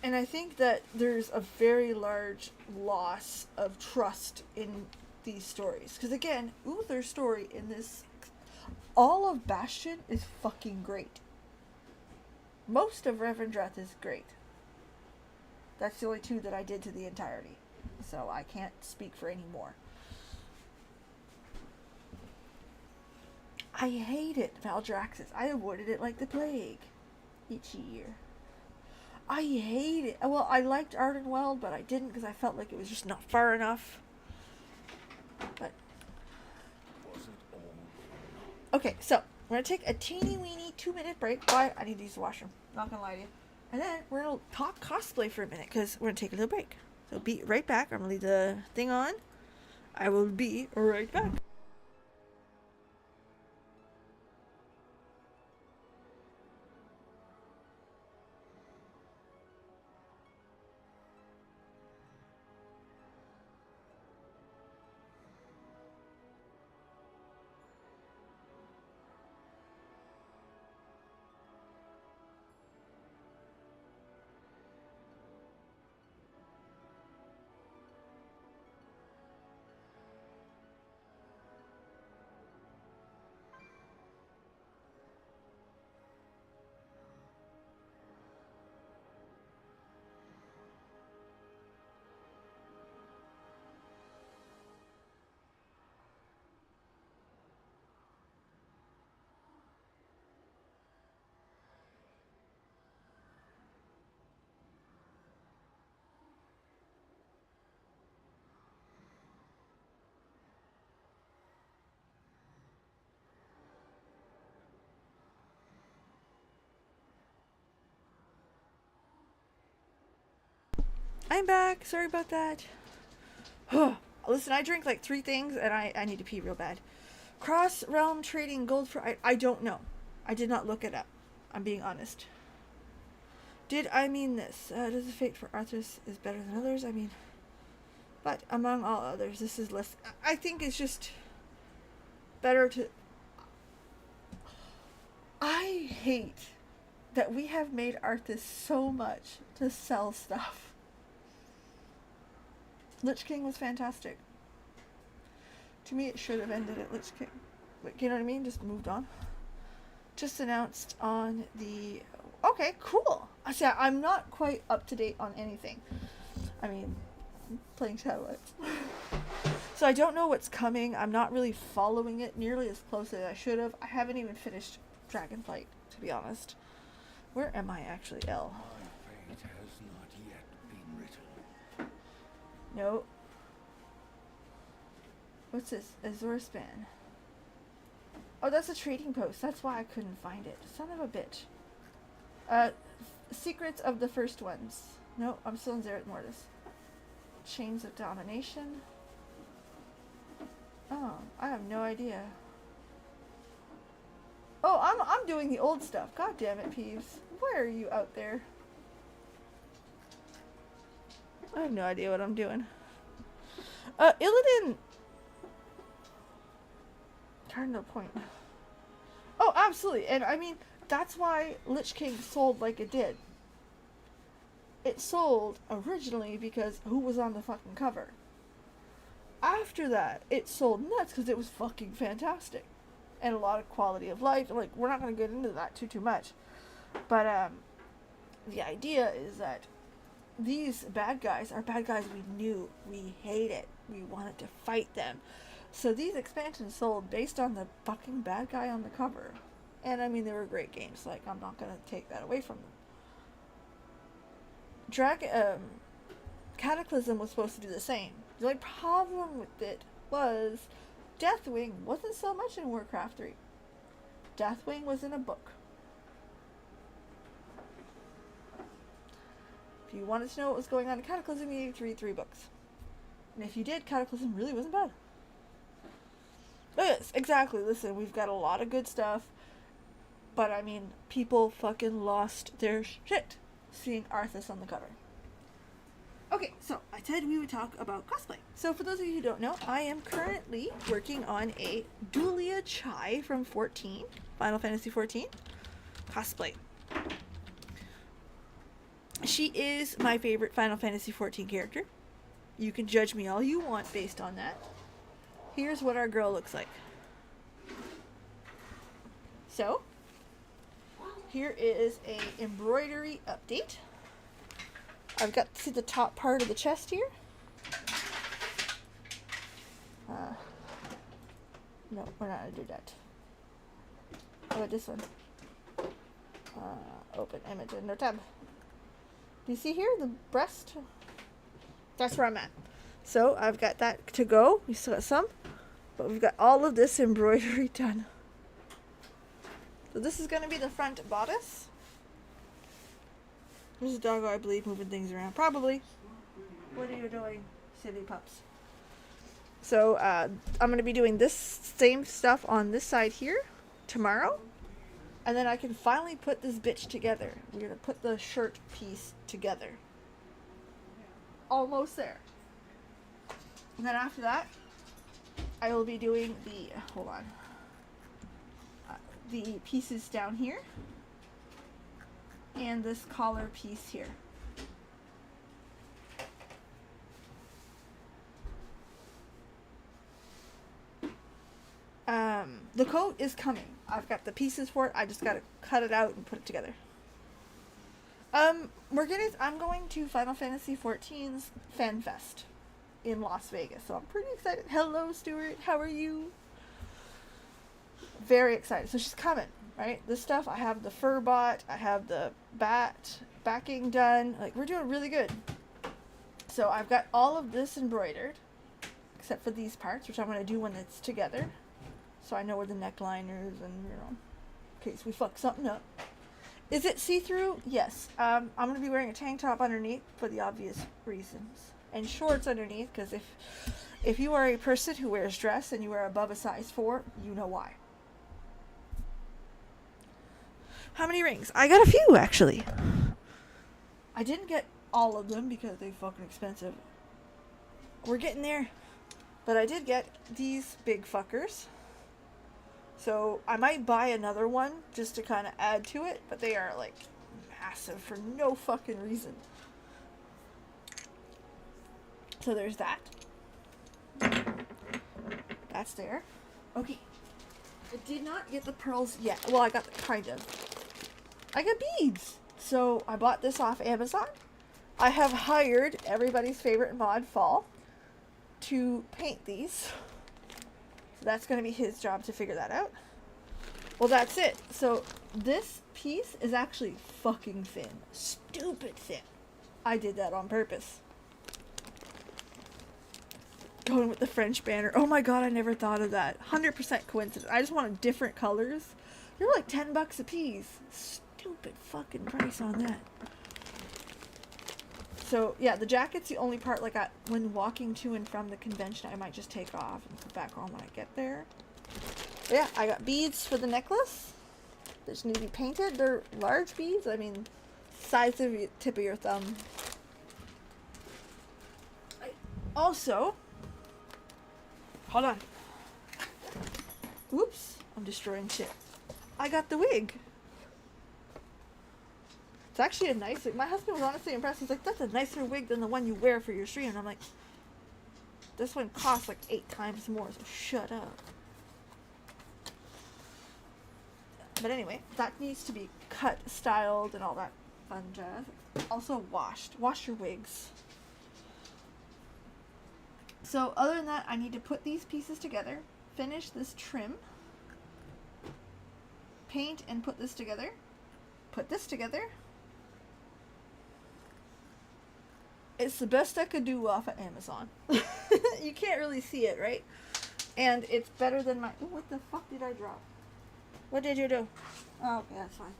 And I think that there's a very large loss of trust in these stories. Because again, Uther's story in this... all of Bastion is fucking great. Most of Revendreth is great. That's the only two that I did to the entirety. So I can't speak for any more. I hated Valdraxxus. I avoided it like the plague each year. I hate it. Well, I liked Ardenweld, but I didn't because I felt like it was just not far enough. But okay, so we're gonna take a teeny weeny 2-minute break. Why? I need to use the washroom. Not gonna lie to you. And then we're gonna talk cosplay for a minute because we're gonna take a little break. So be right back. I'm gonna leave the thing on. I will be right back. I'm back. Sorry about that. Listen, I drink like 3 things and I need to pee real bad. Cross-realm trading gold for... I don't know. I did not look it up. I'm being honest. Did I mean this? Does the fate for Arthas is better than others? I mean... But among all others, this is less... I think it's just better to... I hate that we have made Arthas so much to sell stuff. Lich King was fantastic. To me, it should have ended at Lich King. But you know what I mean? Just moved on. Just announced on the... Okay, cool. I say I'm not quite up to date on anything. I mean, I'm playing Shadowlands. So I don't know what's coming. I'm not really following it nearly as closely as I should have. I haven't even finished Dragonflight, to be honest. Where am I actually, Elle? My fate has not yet been written. No. What's this? Azure Span. Oh, that's a trading post. That's why I couldn't find it. Son of a bitch. Secrets of the First Ones. No, I'm still in Zereth Mortis. Chains of Domination. Oh, I have no idea. Oh, I'm doing the old stuff. God damn it, Peeves. Where are you out there? I have no idea what I'm doing. Illidan. Cardinal Point. Oh, absolutely. And I mean, that's why Lich King sold like it did. It sold originally because who was on the fucking cover? After that, it sold nuts because it was fucking fantastic. And a lot of quality of life. Like, we're not going to get into that too much. But, the idea is that these bad guys are bad guys we knew. We hated. We wanted to fight them. So these expansions sold based on the fucking bad guy on the cover. And, I mean, they were great games. Like, I'm not going to take that away from them. Cataclysm was supposed to do the same. The only problem with it was Deathwing wasn't so much in Warcraft 3. Deathwing was in a book. If you wanted to know what was going on in Cataclysm, you needed to read 3 books. And if you did, Cataclysm really wasn't bad. But yes, exactly. Listen, we've got a lot of good stuff. But I mean, people fucking lost their shit seeing Arthas on the cover. Okay, so I said we would talk about cosplay. So for those of you who don't know, I am currently working on a Dulia Chai from 14, Final Fantasy 14, cosplay. She is my favorite Final Fantasy 14 character. You can judge me all you want based on that. Here's what our girl looks like. So, here is a embroidery update. I've got to see the top part of the chest here. No, we're not going to do that. How about this one? Open image in no tab. Do you see here the breast? That's where I'm at. So I've got that to go. We still got some. But we've got all of this embroidery done. So this is going to be the front bodice. There's a doggo, I believe, moving things around. Probably. What are you doing, silly pups? So, I'm going to be doing this same stuff on this side here tomorrow. And then I can finally put this bitch together. We're going to put the shirt piece together. Almost there. And then after that, I will be doing the, hold on, the pieces down here. And this collar piece here. The coat is coming. I've got the pieces for it. I just gotta cut it out and put it together. I'm going to Final Fantasy XIV's Fan Fest in Las Vegas, so I'm pretty excited. Hello, Stuart. How are you? Very excited. So she's coming, right? This stuff, I have the fur bot, I have the backing done. Like, we're doing really good. So I've got all of this embroidered, except for these parts, which I'm going to do when it's together. So I know where the neckline is, and, you know, in case we fuck something up. Is it see-through? Yes. I'm going to be wearing a tank top underneath for the obvious reasons. And shorts underneath, because if you are a person who wears dress and you wear above a size 4, you know why. How many rings? I got a few, actually. I didn't get all of them because they're fucking expensive. We're getting there. But I did get these big fuckers. So I might buy another one just to kind of add to it. But they are, like, massive for no fucking reason. So there's that. That's there. Okay. I did not get the pearls yet. Well, I got the kind of. I got beads. So I bought this off Amazon. I have hired everybody's favorite mod, Fall, to paint these. So that's going to be his job to figure that out. Well, that's it. So this piece is actually fucking thin. Stupid thin. I did that on purpose. Going with the French banner. Oh my god, I never thought of that. 100% coincidence. I just wanted different colors. They're like $10 a piece. Stupid fucking price on that. So yeah, the jacket's the only part like when walking to and from the convention I might just take off and put back on when I get there. But yeah, I got beads for the necklace. They just need to be painted. They're large beads. I mean, size of the tip of your thumb. Also, hold on. Oops, I'm destroying shit. I got the wig. It's actually a nice wig. My husband was honestly impressed. He's like, that's a nicer wig than the one you wear for your stream. And I'm like, this one costs like 8 times more, so shut up. But anyway, that needs to be cut, styled, and all that fun jazz. Also washed. Wash your wigs. So other than that, I need to put these pieces together, finish this trim, paint and put this together, put this together. It's the best I could do off of Amazon. You can't really see it, right? And it's better than my... Ooh, what the fuck did I drop? What did you do? Oh, okay, that's fine.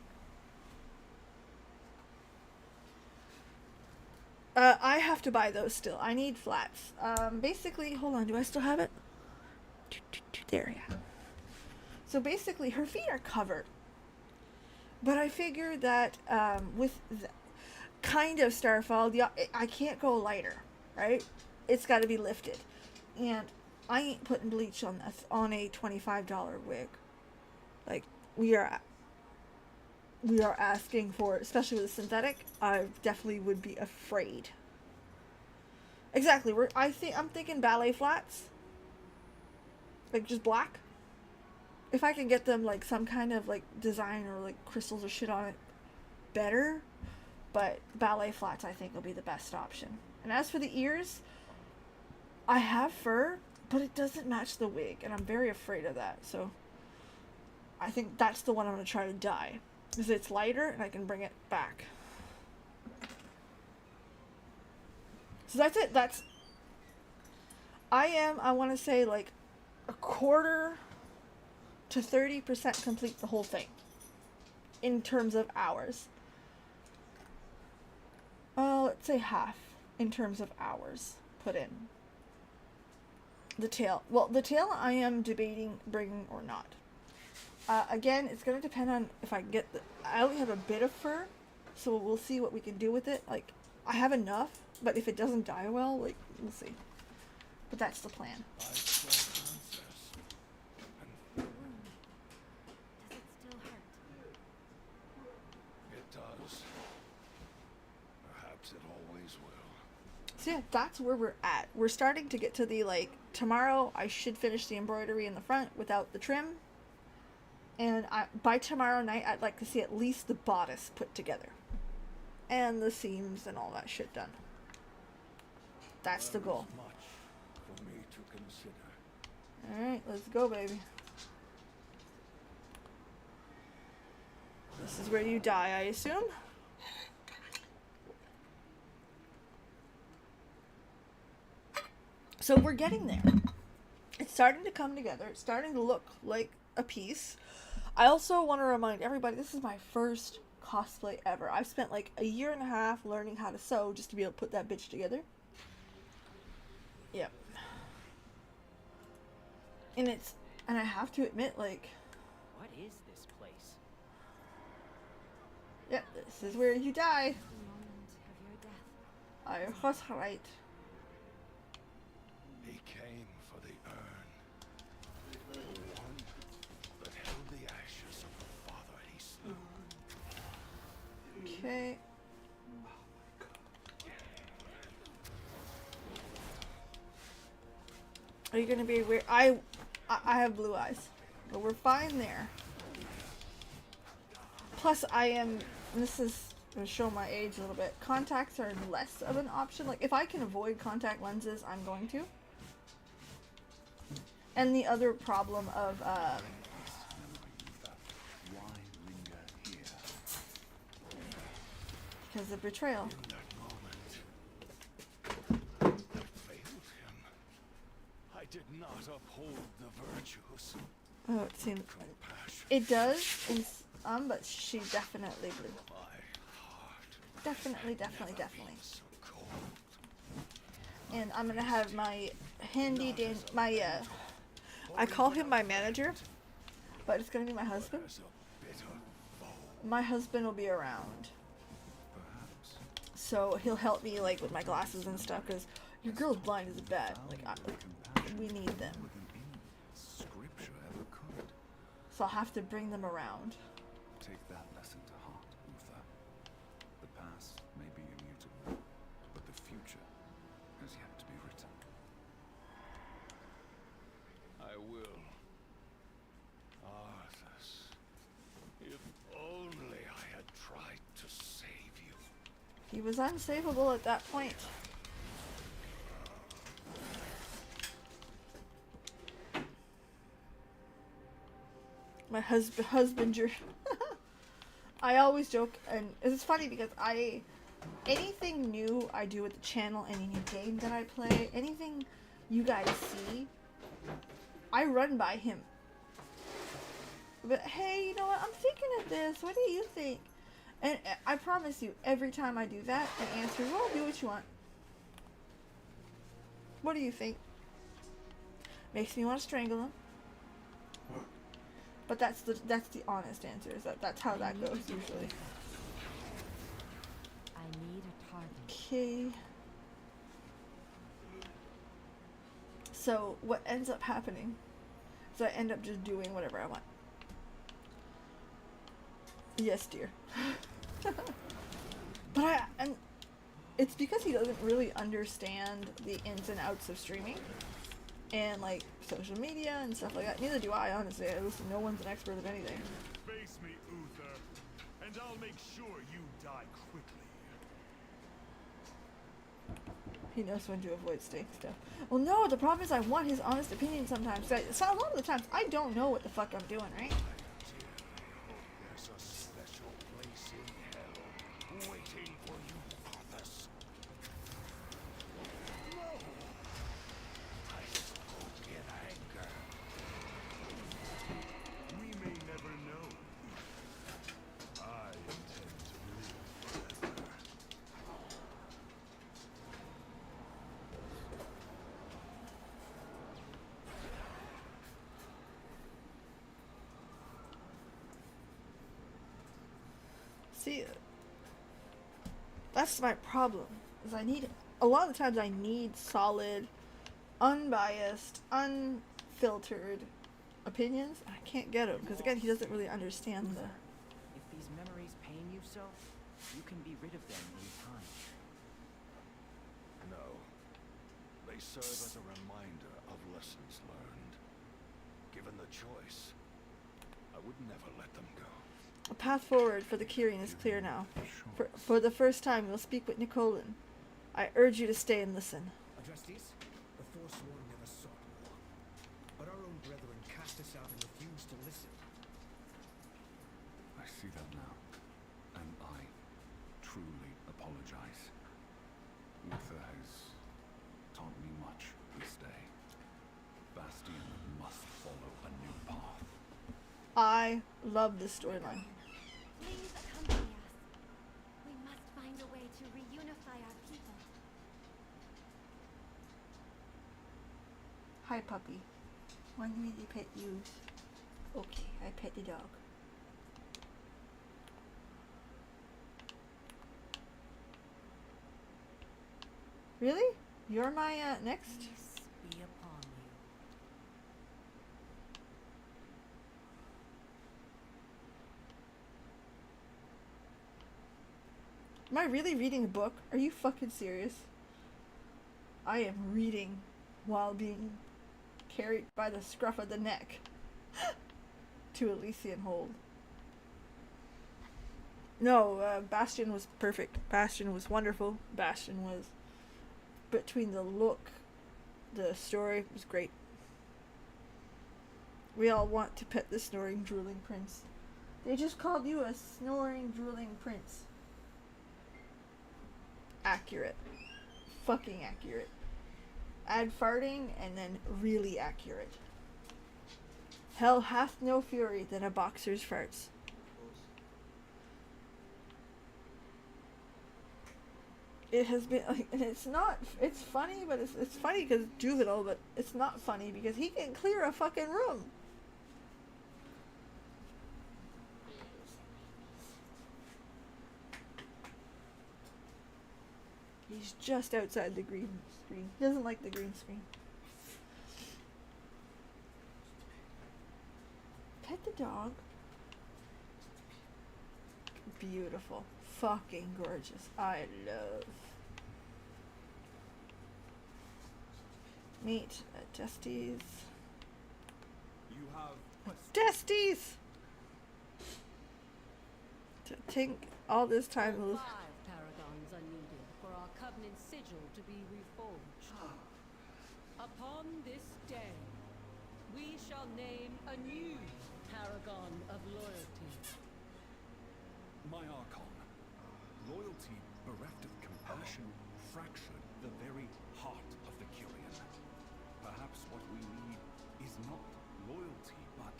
I have to buy those still. I need flats. Basically, hold on, do I still have it? There, yeah. So basically, her feet are covered. But I figure that with kind of Starfall, I can't go lighter, right? It's got to be lifted. And I ain't putting bleach on this, on a $25 wig. Like, we are asking for, especially with a synthetic, I definitely would be afraid. Exactly. I'm thinking ballet flats. Like just black. If I can get them like some kind of like design or like crystals or shit on it, better. But ballet flats I think will be the best option. And as for the ears, I have fur, but it doesn't match the wig, and I'm very afraid of that. So I think that's the one I'm going to try to dye. Because it's lighter and I can bring it back. So that's it. I want to say like a quarter to 30% complete the whole thing. In terms of hours. Let's say half in terms of hours put in. The tail. Well, the tail I am debating bringing or not. Again, it's going to depend on if I can get I only have a bit of fur, so we'll see what we can do with it. Like, I have enough, but if it doesn't dye well, like, we'll see. But that's the plan. Does it still hurt? It does. Perhaps it always will. So yeah, that's where we're at. We're starting to get to the, like, tomorrow I should finish the embroidery in the front without the trim. And by tomorrow night, I'd like to see at least the bodice put together. And the seams and all that shit done. That's the goal. Much for me to consider. Alright, let's go, baby. This is where you die, I assume? So we're getting there. It's starting to come together. It's starting to look like a piece. I also want to remind everybody, this is my first cosplay ever. I've spent like a year and a half learning how to sew just to be able to put that bitch together. Yep. And I have to admit, like... What is this place? Yep, this is where you die. I was right. He came for the urn. The one that held the ashes of the father he slew. Okay. Are you gonna be weird? I have blue eyes, but we're fine there. Plus, this is gonna show my age a little bit. Contacts are less of an option. Like, if I can avoid contact lenses, I'm going to. And the other problem of, because of betrayal. did not uphold the virtues. Oh, it seems it does in some, but she definitely blew. Definitely. And I'm gonna have my I call him my manager, but it's gonna be my husband. My husband will be around, so he'll help me like with my glasses and stuff. Cause your girl's blind is bad. We need them. So I'll have to bring them around. Take that lesson to heart, Uther. The past may be immutable, but the future has yet to be written. I will. Arthas, if only I had tried to save you. He was unsavable at that point. My husband, I always joke, and it's funny because anything new I do with the channel, any new game that I play, anything you guys see, I run by him. But hey, you know what? I'm thinking of this. What do you think? And I promise you, every time I do that, the answer is, well, do what you want. What do you think? Makes me want to strangle him. But that's the honest answer. Is that's how that goes usually. I need a target. Okay. So what ends up happening is I end up just doing whatever I want. Yes, dear. But and it's because he doesn't really understand the ins and outs of streaming and like social media and stuff like that. Neither do I, honestly. Listen, no one's an expert at anything. Face me, Uther, and I'll make sure you die quickly. He knows when to avoid staying stuff. Well, no, the problem is I want his honest opinion sometimes. So a lot of the times I don't know what the fuck I'm doing, right? There's a special place in hell waiting for you, Arthas. No! I spoke in anger. We may never know. I intend to live forever. See, that's my problem. Is a lot of the times I need solid, unbiased, unfiltered opinions. I can't get them because again, he doesn't really understand the. If these memories pain you so, you can be rid of them in time. No. They serve as a reminder of lessons learned. Given the choice, I would never let them go. The path forward for the Kyrian is clear now. For the first time, you'll speak with Nicolin. I urge you to stay and listen. Adresties, the Forsworn never sought war, but our own brethren cast us out and refused to listen. I see that now, and I truly apologize. Uther has taught me much this day. Bastion must follow a new path. I love this storyline. Please accompany us. We must find a way to reunify our people. Hi, puppy. Want me to pet you? Okay, I pet the dog. Really? You're my next? Peace be upon you. Am I really reading a book? Are you fucking serious? I am reading while being carried by the scruff of the neck to Elysian Hold. No, Bastion was perfect. Bastion was wonderful. Bastion was, between the look, the story was great. We all want to pet the snoring, drooling prince. They just called you a snoring, drooling prince. Accurate. Fucking accurate. add farting, and then really accurate. Hell hath no fury than a boxer's farts. It has been like, and it's not, it's funny, but it's funny because it's juvenile, but it's not funny because he can clear a fucking room. He's just outside the green screen. He doesn't like the green screen. Pet the dog. Beautiful. Fucking gorgeous. I love. Meet at Dusty's. You have Dusty's! To think all this time it was. 5 paragons are needed for our covenant sigil to be reforged. Upon this day, we shall name a new paragon of loyalty. My Archon, loyalty bereft of compassion fractured the very heart of the Curian. Perhaps what we need is not loyalty, but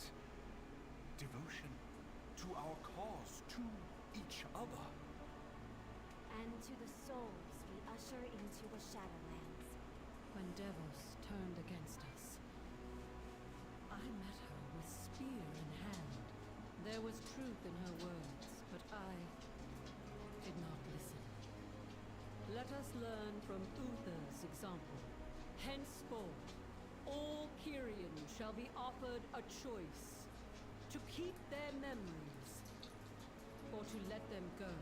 devotion to our cause, to each other. And to the souls we usher into the Shadowlands. When Devos turned against us, I met her with spear in hand. There was truth in her words, but I did not listen. Let us learn from Uther's example. Henceforth, all Kyrian shall be offered a choice: to keep their memories, or to let them go.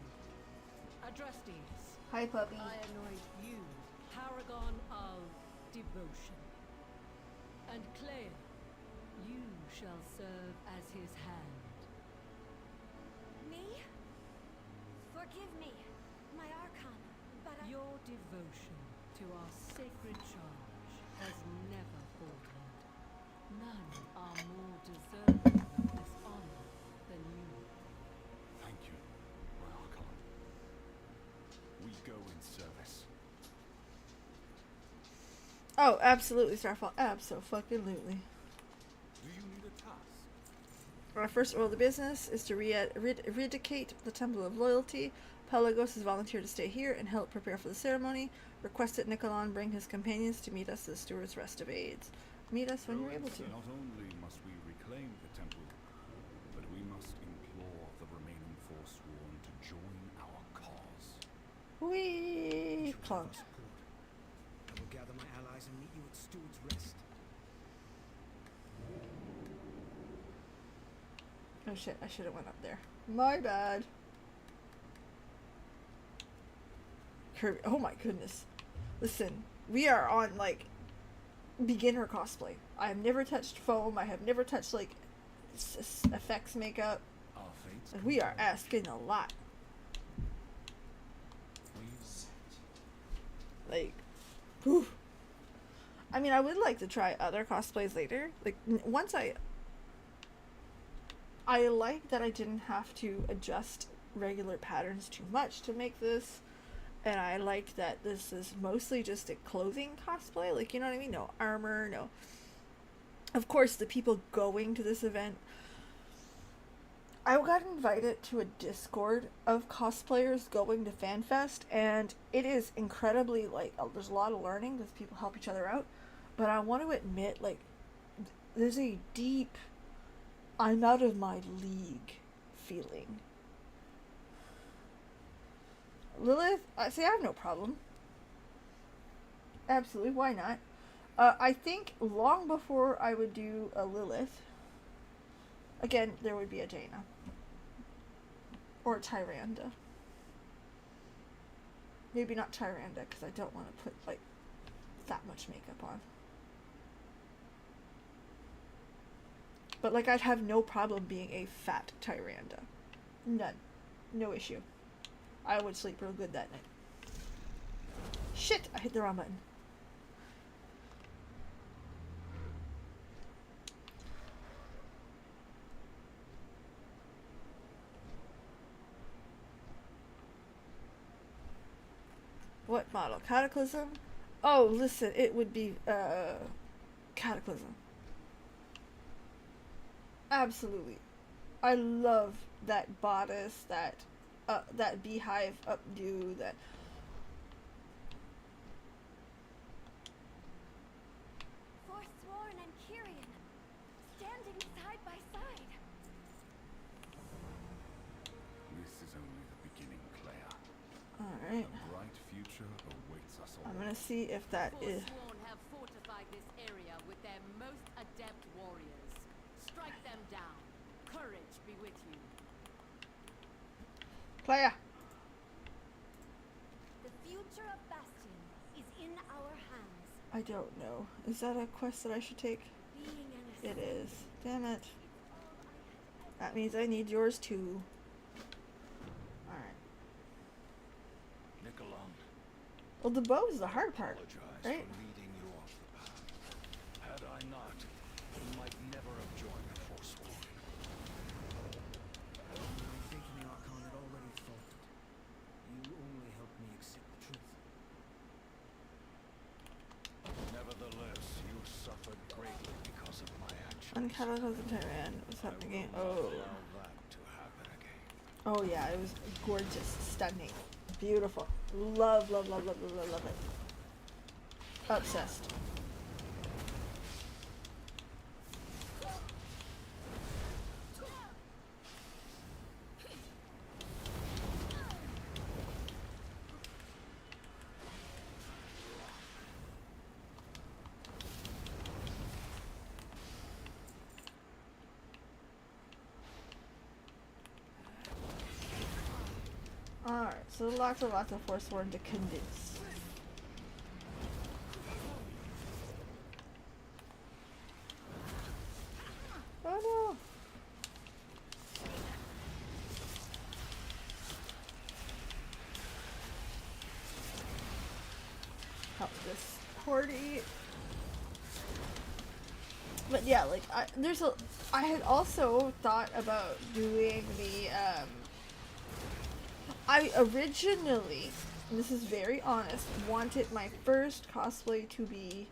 Adrastes, Hi, puppy. I anoint you paragon of devotion. And Claire, you shall serve as his hand. Me? Forgive me, my Archon, but I... Your devotion to our sacred charge has never faltered. None are more deserving of this honor than you. Thank you, my Archon. We go in service. Oh, absolutely, Starfall. Abso-fucking-lutely. Do you need a task? Our first order of the business is to eradicate the Temple of Loyalty. Pelagos has volunteered to stay here and help prepare for the ceremony. Request that Nicolon bring his companions to meet us at the Steward's Rest of Aids. Meet us when you're able to. Not only must we reclaim the temple, but we must implore the remaining Forsworn to join our cause. Whee! Clunk. I will gather my allies and meet you at Steward's Rest. Oh shit, I should have went up there. My bad. Kirby, oh my goodness. Listen, we are on, like, beginner cosplay. I have never touched foam. I have never touched, like, effects makeup. And we are asking a lot. Like, whew. I mean, I would like to try other cosplays later. Like, once I like that I didn't have to adjust regular patterns too much to make this. And I liked that this is mostly just a clothing cosplay. Like, you know what I mean? No armor, no. Of course, the people going to this event. I got invited to a Discord of cosplayers going to FanFest. And it is incredibly, like, there's a lot of learning because people help each other out. But I want to admit, like, there's a deep, I'm out of my league feeling. Lilith, I have no problem. Absolutely, why not? I think long before I would do a Lilith, again, there would be a Jaina. Or a Tyrande. Maybe not Tyrande, because I don't want to put, like, that much makeup on. But, like, I'd have no problem being a fat Tyrande. None. No issue. I would sleep real good that night. Shit! I hit the wrong button. What model? Cataclysm? Oh, listen, it would be Cataclysm. Absolutely. I love that bodice, that beehive updo, that Forsworn and Kyrian, standing side by side. This is only the beginning, Claire. Alright. A bright future awaits us all. I'm gonna see if that is... Forsworn have fortified this area with their most adept warriors. Strike them down. Courage be with you. Claire! The future of Bastion is in our hands. I don't know. Is that a quest that I should take? Being an It is. Damn it. That means I need yours too. Alright. Nicolon, Well, the bow is the hard part, apologize right? for leading you off the path. Had I not, you might never have joined the Forsworn. My faith in the Archon had already faltered. You only helped me accept the truth. Nevertheless, you suffered greatly because of my actions. Uncataclysm Tyran. What's happening? I will not Oh. allow that to happen again. Oh yeah, it was gorgeous, stunning, beautiful. Love, love, love, love, love, love, love it. Obsessed. Alright, so lots of Forsworn to convince. Oh no! Help this Hordy. But yeah, like, I had also thought about doing the, I originally, and this is very honest, wanted my first cosplay to be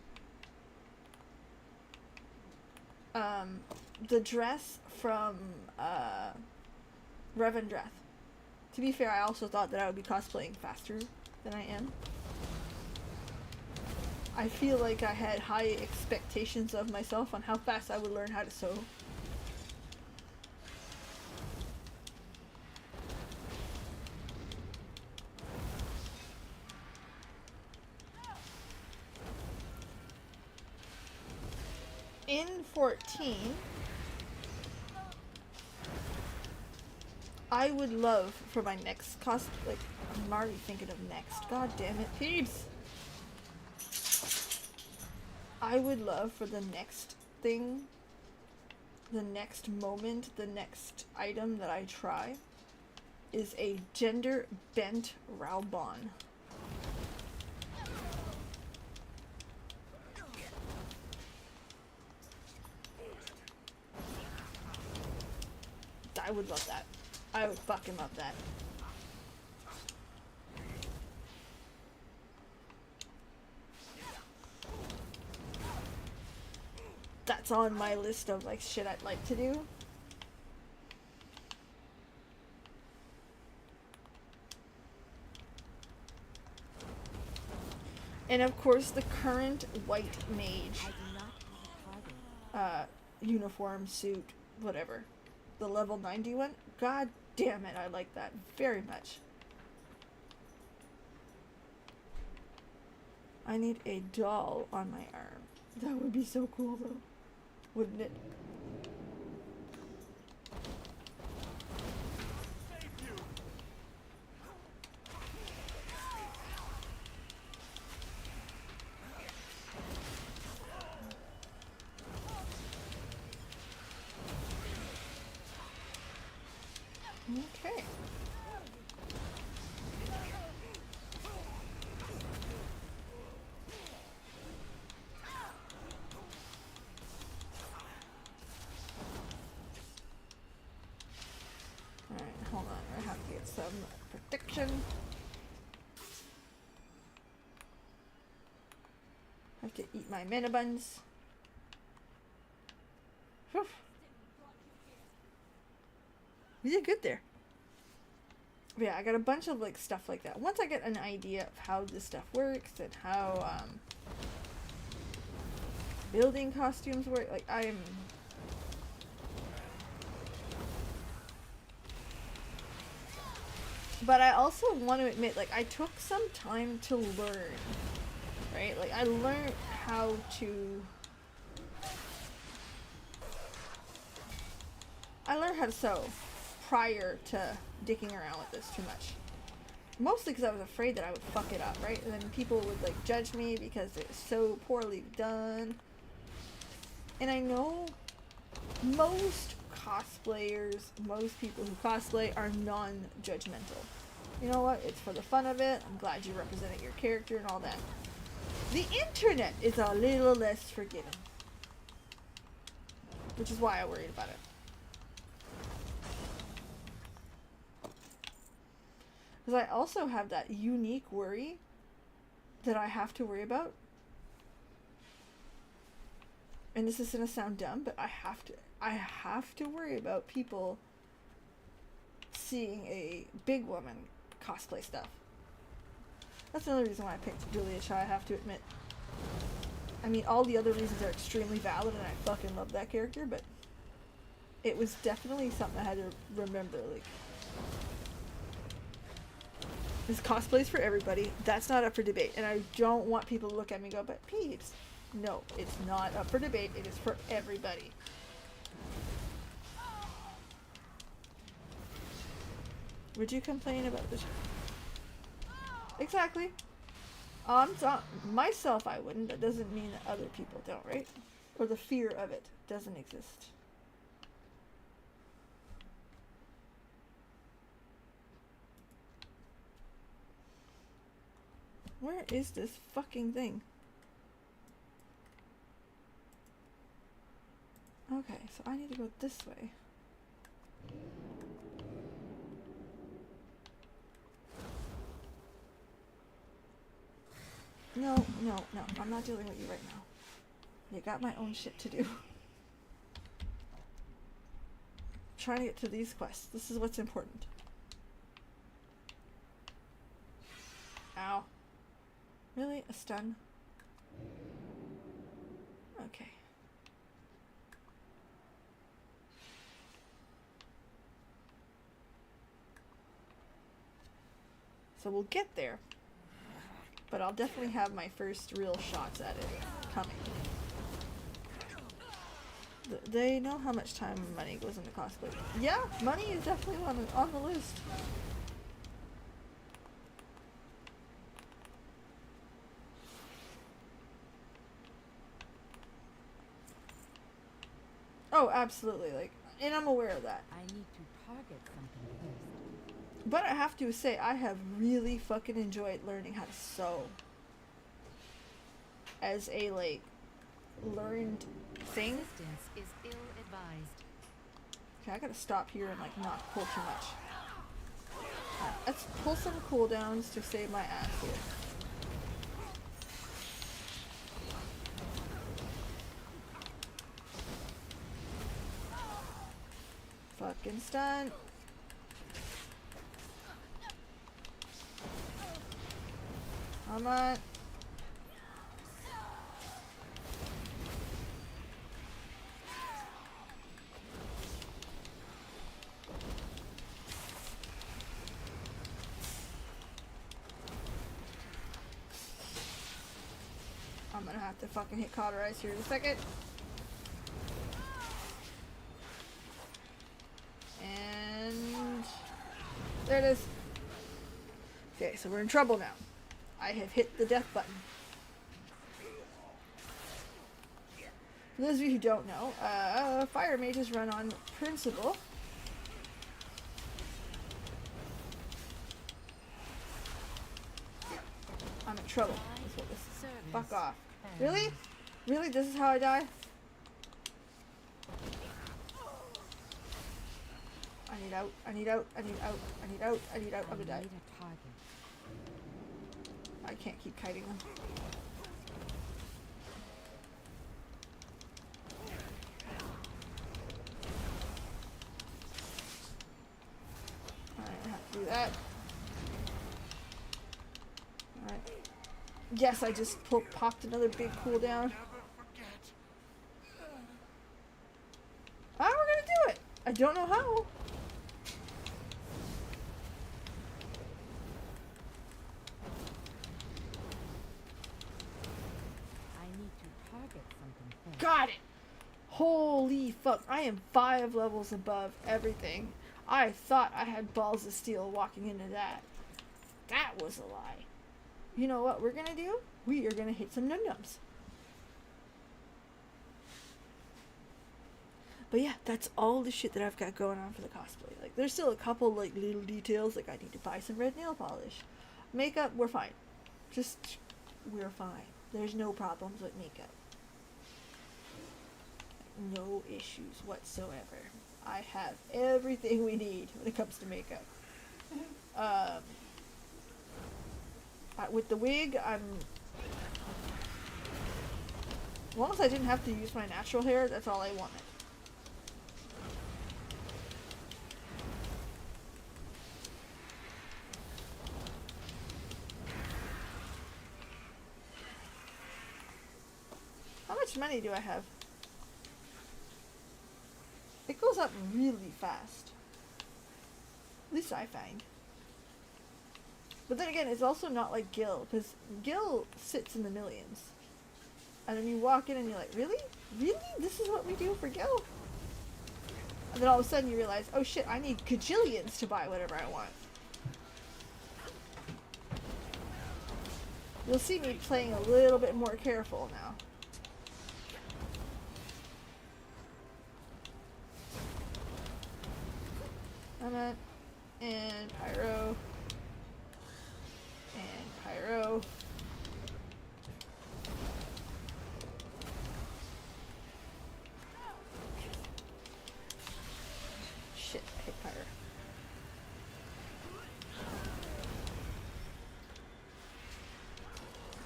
the dress from Revendreth. To be fair, I also thought that I would be cosplaying faster than I am. I feel like I had high expectations of myself on how fast I would learn how to sew. In 14, I would love for my next like, I'm already thinking of next. God damn it, peeps! I would love for the next thing, the next moment, the next item that I try is a gender bent Raubon. I would love that. I would fucking love that. That's on my list of like shit I'd like to do. And of course the current white mage uniform, suit, whatever. The level 90 one? God damn it, I like that very much. I need a doll on my arm. That would be so cool though. Wouldn't it? Okay. Alright, hold on. I have to get some protection. Have to eat my mana buns. Whew. We did good there. But yeah, I got a bunch of like stuff like that. Once I get an idea of how this stuff works and how building costumes work, like but I also want to admit, like, I took some time to learn, right? Like, I learned how to sew prior to dicking around with this too much. Mostly because I was afraid that I would fuck it up, right? And then people would, like, judge me because it's so poorly done. And I know most cosplayers, most people who cosplay are non-judgmental. You know what? It's for the fun of it. I'm glad you represented your character and all that. The internet is a little less forgiving. Which is why I worried about it. Because I also have that unique worry that I have to worry about. And this is going to sound dumb, but I have to worry about people seeing a big woman cosplay stuff. That's another reason why I picked Julia Chai, I have to admit. I mean, all the other reasons are extremely valid and I fucking love that character, but it was definitely something I had to remember, like, this cosplay's for everybody. That's not up for debate. And I don't want people to look at me and go, but Peeves. No, it's not up for debate. It is for everybody. Would you complain about this? Exactly. Myself, I wouldn't. That doesn't mean that other people don't, right? Or the fear of it doesn't exist. Where is this fucking thing? Okay, so I need to go this way. No, I'm not dealing with you right now. You got my own shit to do. Trying to get to these quests. This is what's important. Ow. Really? A stun? Okay. So we'll get there. But I'll definitely have my first real shots at it coming. They know how much time and money goes into cosplay. Yeah, money is definitely on the list. Oh, absolutely. Like, and I'm aware of that. I need to target something first. But I have to say, I have really fucking enjoyed learning how to sew. As a, like, learned thing. Resistance is ill-advised. Okay, I gotta stop here and, like, not pull too much. Right, let's pull some cooldowns to save my ass here. Fucking stun. Come on. I'm gonna have to fucking hit cauterize here in a second. And there it is. Okay, so we're in trouble now. I have hit the death button. For those of you who don't know, fire mages run on principle. I'm in trouble. That's what this is. Fuck off. Really? Really? This is how I die? I need out. I need out. I need out. I need out. I need out. I'm gonna die. I can't keep kiting them. Yes, I just popped another big cooldown. Ah, we're gonna do it! I don't know how. I need to target something first. Got it! Holy fuck, I am 5 levels above everything. I thought I had balls of steel walking into that. That was a lie. You know what we're gonna do? We are gonna hit some num-nums. But yeah, that's all the shit that I've got going on for the cosplay. Like, there's still a couple, like, little details. Like, I need to buy some red nail polish. Makeup, we're fine. We're fine. There's no problems with makeup. No issues whatsoever. I have everything we need when it comes to makeup. With the wig, as long as I didn't have to use my natural hair, that's all I wanted. How much money do I have? It goes up really fast. At least I find. But then again, it's also not like Gil, because Gil sits in the millions. And then you walk in and you're like, really? Really? This is what we do for Gil? And then all of a sudden you realize, oh shit, I need gajillions to buy whatever I want. You'll see me playing a little bit more careful now. Element, and Pyro, and Pyro. Shit, I hit Pyro.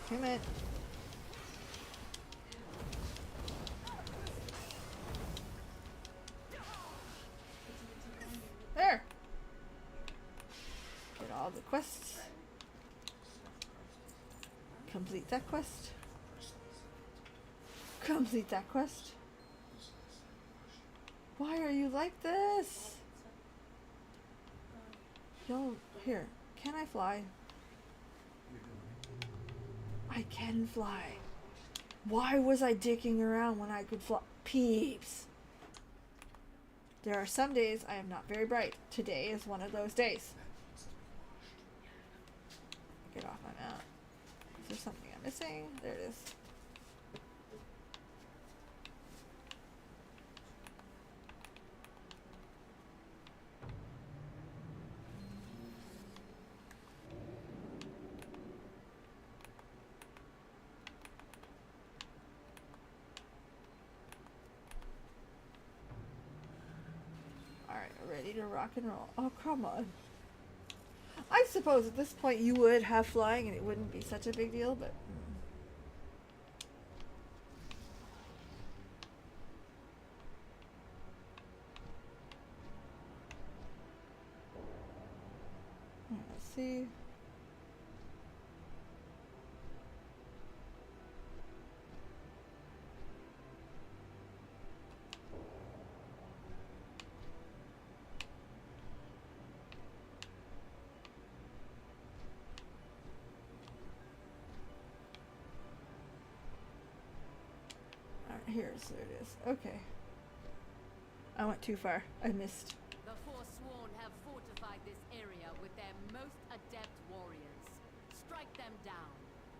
Come in. There! Get all the quests. Complete that quest. Complete that quest. Why are you like this? Yo, here. Can I fly? I can fly. Why was I dicking around when I could fly? Peeps. There are some days I am not very bright. Today is one of those days. Get off my mount. Is there something I'm missing? There it is. Ready to rock and roll. Oh, come on. I suppose at this point you would have flying and it wouldn't be such a big deal, but... Let's see. Here, so it is. Okay. I went too far. I missed. The Forsworn have fortified this area with their most adept warriors. Strike them down.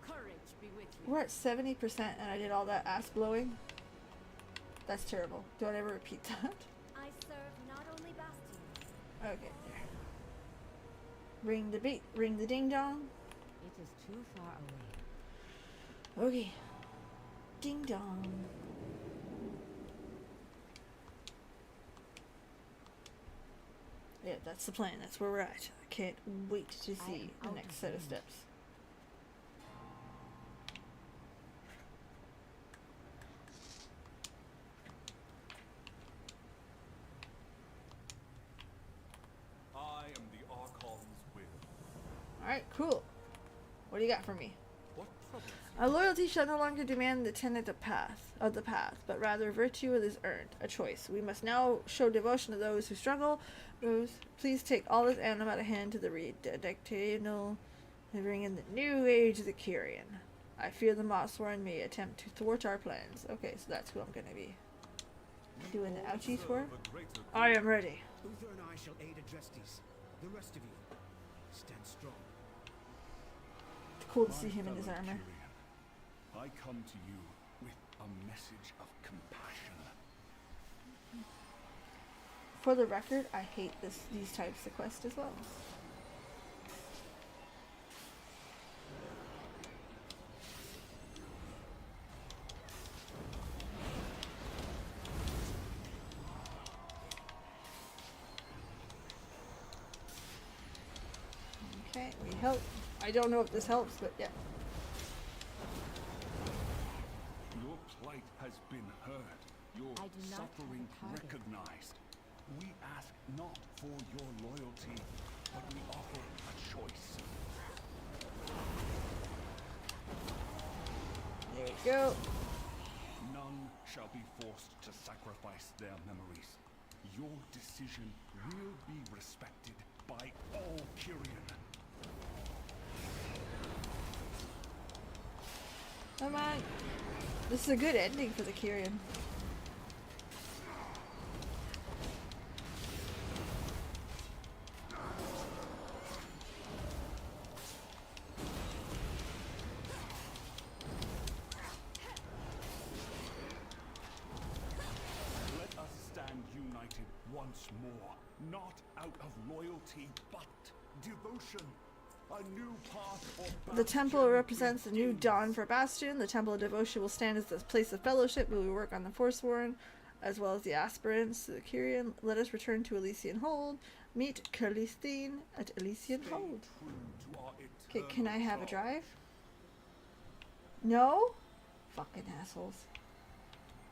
Courage be with you. We're at 70% and I did all that ass blowing. That's terrible. Don't ever repeat that. I serve not only bastions. Okay, there. Ring the beat. Ring the ding dong. It is too far away. Okay. Ding dong. Yeah, that's the plan. That's where we're at. I can't wait to see the next set of steps. I am the Archon's will. Alright, cool. What do you got for me? What troubles. Our loyalty shall no longer demand the tenet of the path, but rather virtue is earned, a choice. We must now show devotion to those who struggle. Rose, please take all this animal at hand to the redactational, bring in the new age of the Kyrian. I fear the Mossworn may attempt to thwart our plans. Okay, so that's who I'm gonna be doing the ouchies for. I am ready. Uther and I shall aid Adrestes. The rest of you, stand strong. It's cool to see him in his armor. I come to you with a message of compassion. For the record, I hate these types of quests as well. Okay, we help. I don't know if this helps, but yeah. Your plight has been heard. Your I do not suffering have a target. recognized. We ask not for your loyalty, but we offer a choice. There we go. None shall be forced to sacrifice their memories. Your decision will be respected by all Kyrian. Come on. This is a good ending for the Kyrian. Let us stand united once more, not out of loyalty, but devotion. A new path or The temple represents the new dawn for Bastion. The temple of devotion will stand as the place of fellowship where we work on the Forsworn, as well as the aspirants to the Kyrian. Let us return to Elysian Hold. Meet Kerlistine at Elysian Hold. Okay, can I have a drive? No? Fucking assholes.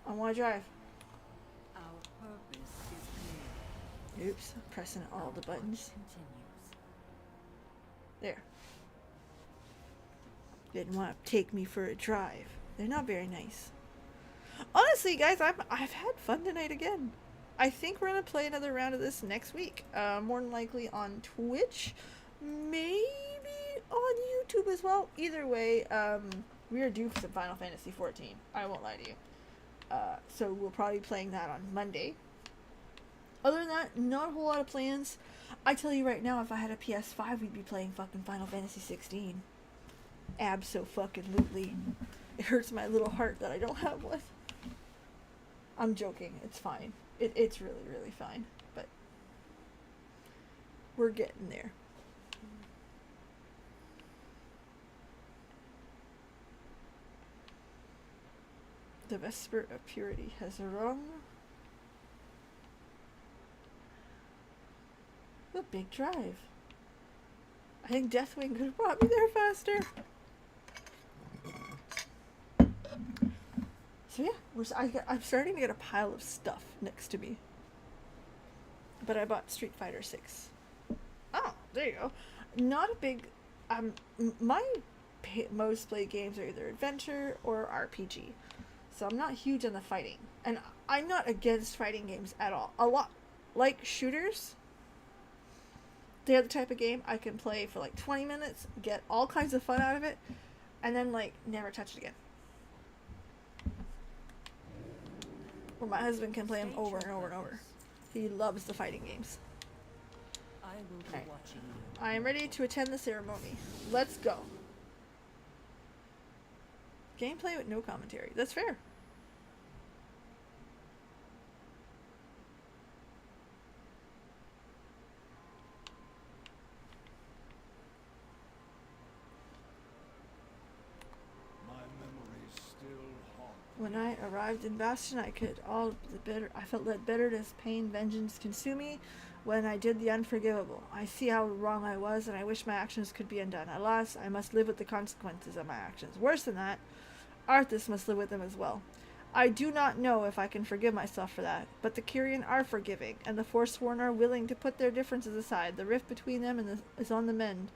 I want to drive. Our purpose is clear. Oops, I'm pressing all the buttons. Continues. There. Didn't want to take me for a drive. They're not very nice. Honestly, guys, I've had fun tonight again. I think we're gonna play another round of this next week. More than likely on Twitch, maybe on YouTube as well. Either way, we are due for some Final Fantasy 14. I won't lie to you. So we'll probably be playing that on Monday. Other than that, not a whole lot of plans. I tell you right now, if I had a PS5, we'd be playing fucking Final Fantasy 16. Abso-fucking-lutely. It hurts my little heart that I don't have one. I'm joking. It's fine. It's really, really fine. But we're getting there. The Vesper of Purity has rung. A big drive. I think Deathwing could have brought me there faster. So yeah, I'm starting to get a pile of stuff next to me. But I bought Street Fighter 6. Oh, there you go. Not a big... my most played games are either adventure or RPG. So I'm not huge on the fighting. And I'm not against fighting games at all. A lot. Like shooters... They're the type of game I can play for like 20 minutes, get all kinds of fun out of it, and then like never touch it again. Or my husband can play them over and over and over. He loves the fighting games. I will be watching you. I am ready to attend the ceremony. Let's go. Gameplay with no commentary. That's fair. When I arrived in Bastion, I felt that bitterness, pain, vengeance consume me when I did the unforgivable. I see how wrong I was, and I wish my actions could be undone. Alas, I must live with the consequences of my actions. Worse than that, Arthas must live with them as well. I do not know if I can forgive myself for that, but the Kyrian are forgiving, and the Forsworn are willing to put their differences aside. The rift between them is on the mend.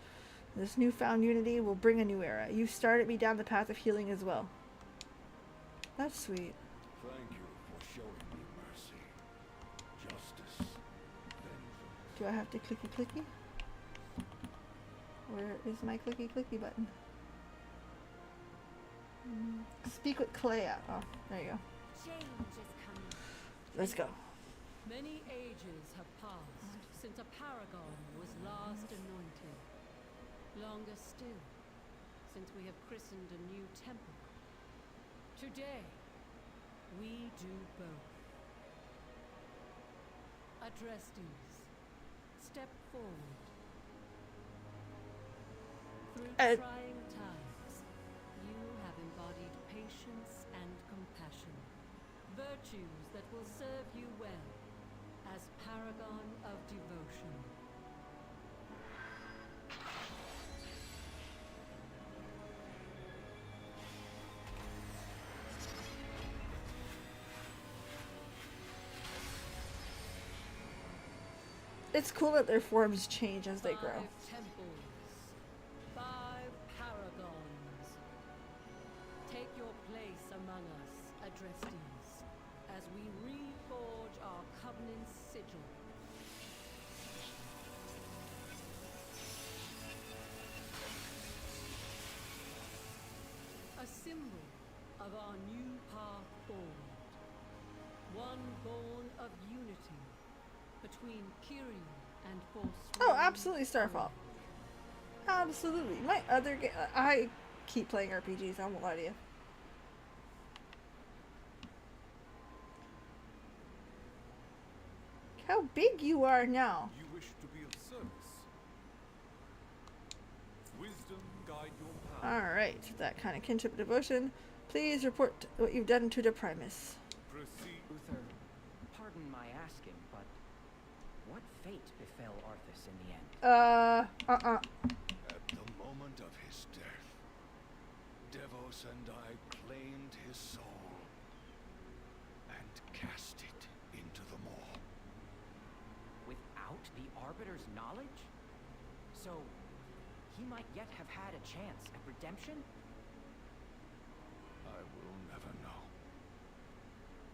This newfound unity will bring a new era. You started me down the path of healing as well. That's sweet. Thank you for showing me mercy, justice, vengeance. Do I have to clicky clicky? Where is my clicky clicky button? Speak with Clea. Oh, there you go. Change is coming. Let's go. Many ages have passed since a paragon was last anointed. Longer still, since we have christened a new temple. Today, we do both. Adrestes, step forward. Through trying times, you have embodied patience and compassion. Virtues that will serve you well as paragon of devotion. It's cool that their forms change as they grow. 5 temples, 5 paragons. Take your place among us, Adrestes, as we reforge our covenant's sigil. A symbol of our new path forward. One born of unity between Kyrian and Forsworn. Oh, absolutely, Starfall. Absolutely. My other game, I keep playing RPGs, I won't lie to you. How big you are now. You wish to be of service. Wisdom guide your path. Alright, that kind of kinship devotion. Please report what you've done to the Primus. Proceed. Uther, pardon my asking, but what fate befell Arthas in the end? At the moment of his death, Devos and I claimed his soul and cast it into the maw. Without the Arbiter's knowledge? So, he might yet have had a chance at redemption? I will never know.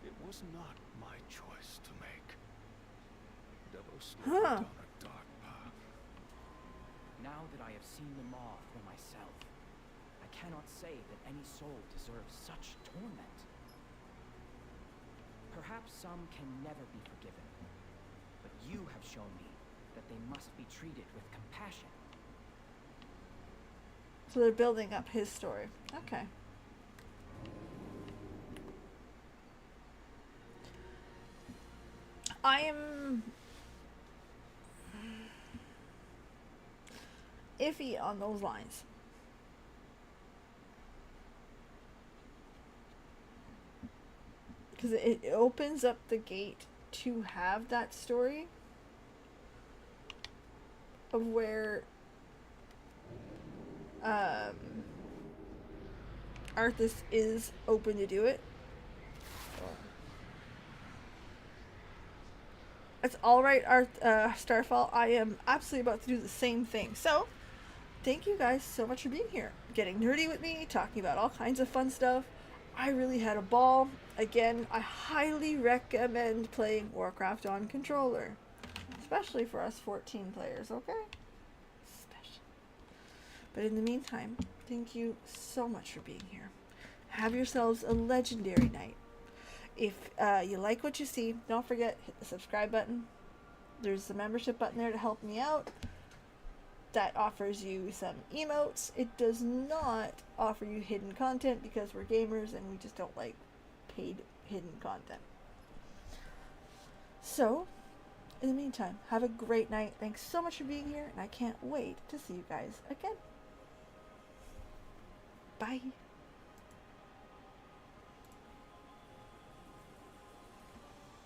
It was not my choice to make. Devos led me down a dark path. Now that I have seen the maw for myself, I cannot say that any soul deserves such torment. Perhaps some can never be forgiven, but you have shown me that they must be treated with compassion. So they're building up his story. Okay. I am iffy on those lines. Because it opens up the gate to have that story of where Arthas is open to do it. It's alright, Starfall. I am absolutely about to do the same thing. So, thank you guys so much for being here. Getting nerdy with me, talking about all kinds of fun stuff. I really had a ball. Again, I highly recommend playing Warcraft on controller. Especially for us 14 players, okay? Especially. But in the meantime, thank you so much for being here. Have yourselves a legendary night. If you like what you see, don't forget, hit the subscribe button. There's the membership button there to help me out. That offers you some emotes. It does not offer you hidden content because we're gamers and we just don't like paid hidden content. So, in the meantime, have a great night. Thanks so much for being here, and I can't wait to see you guys again. Bye.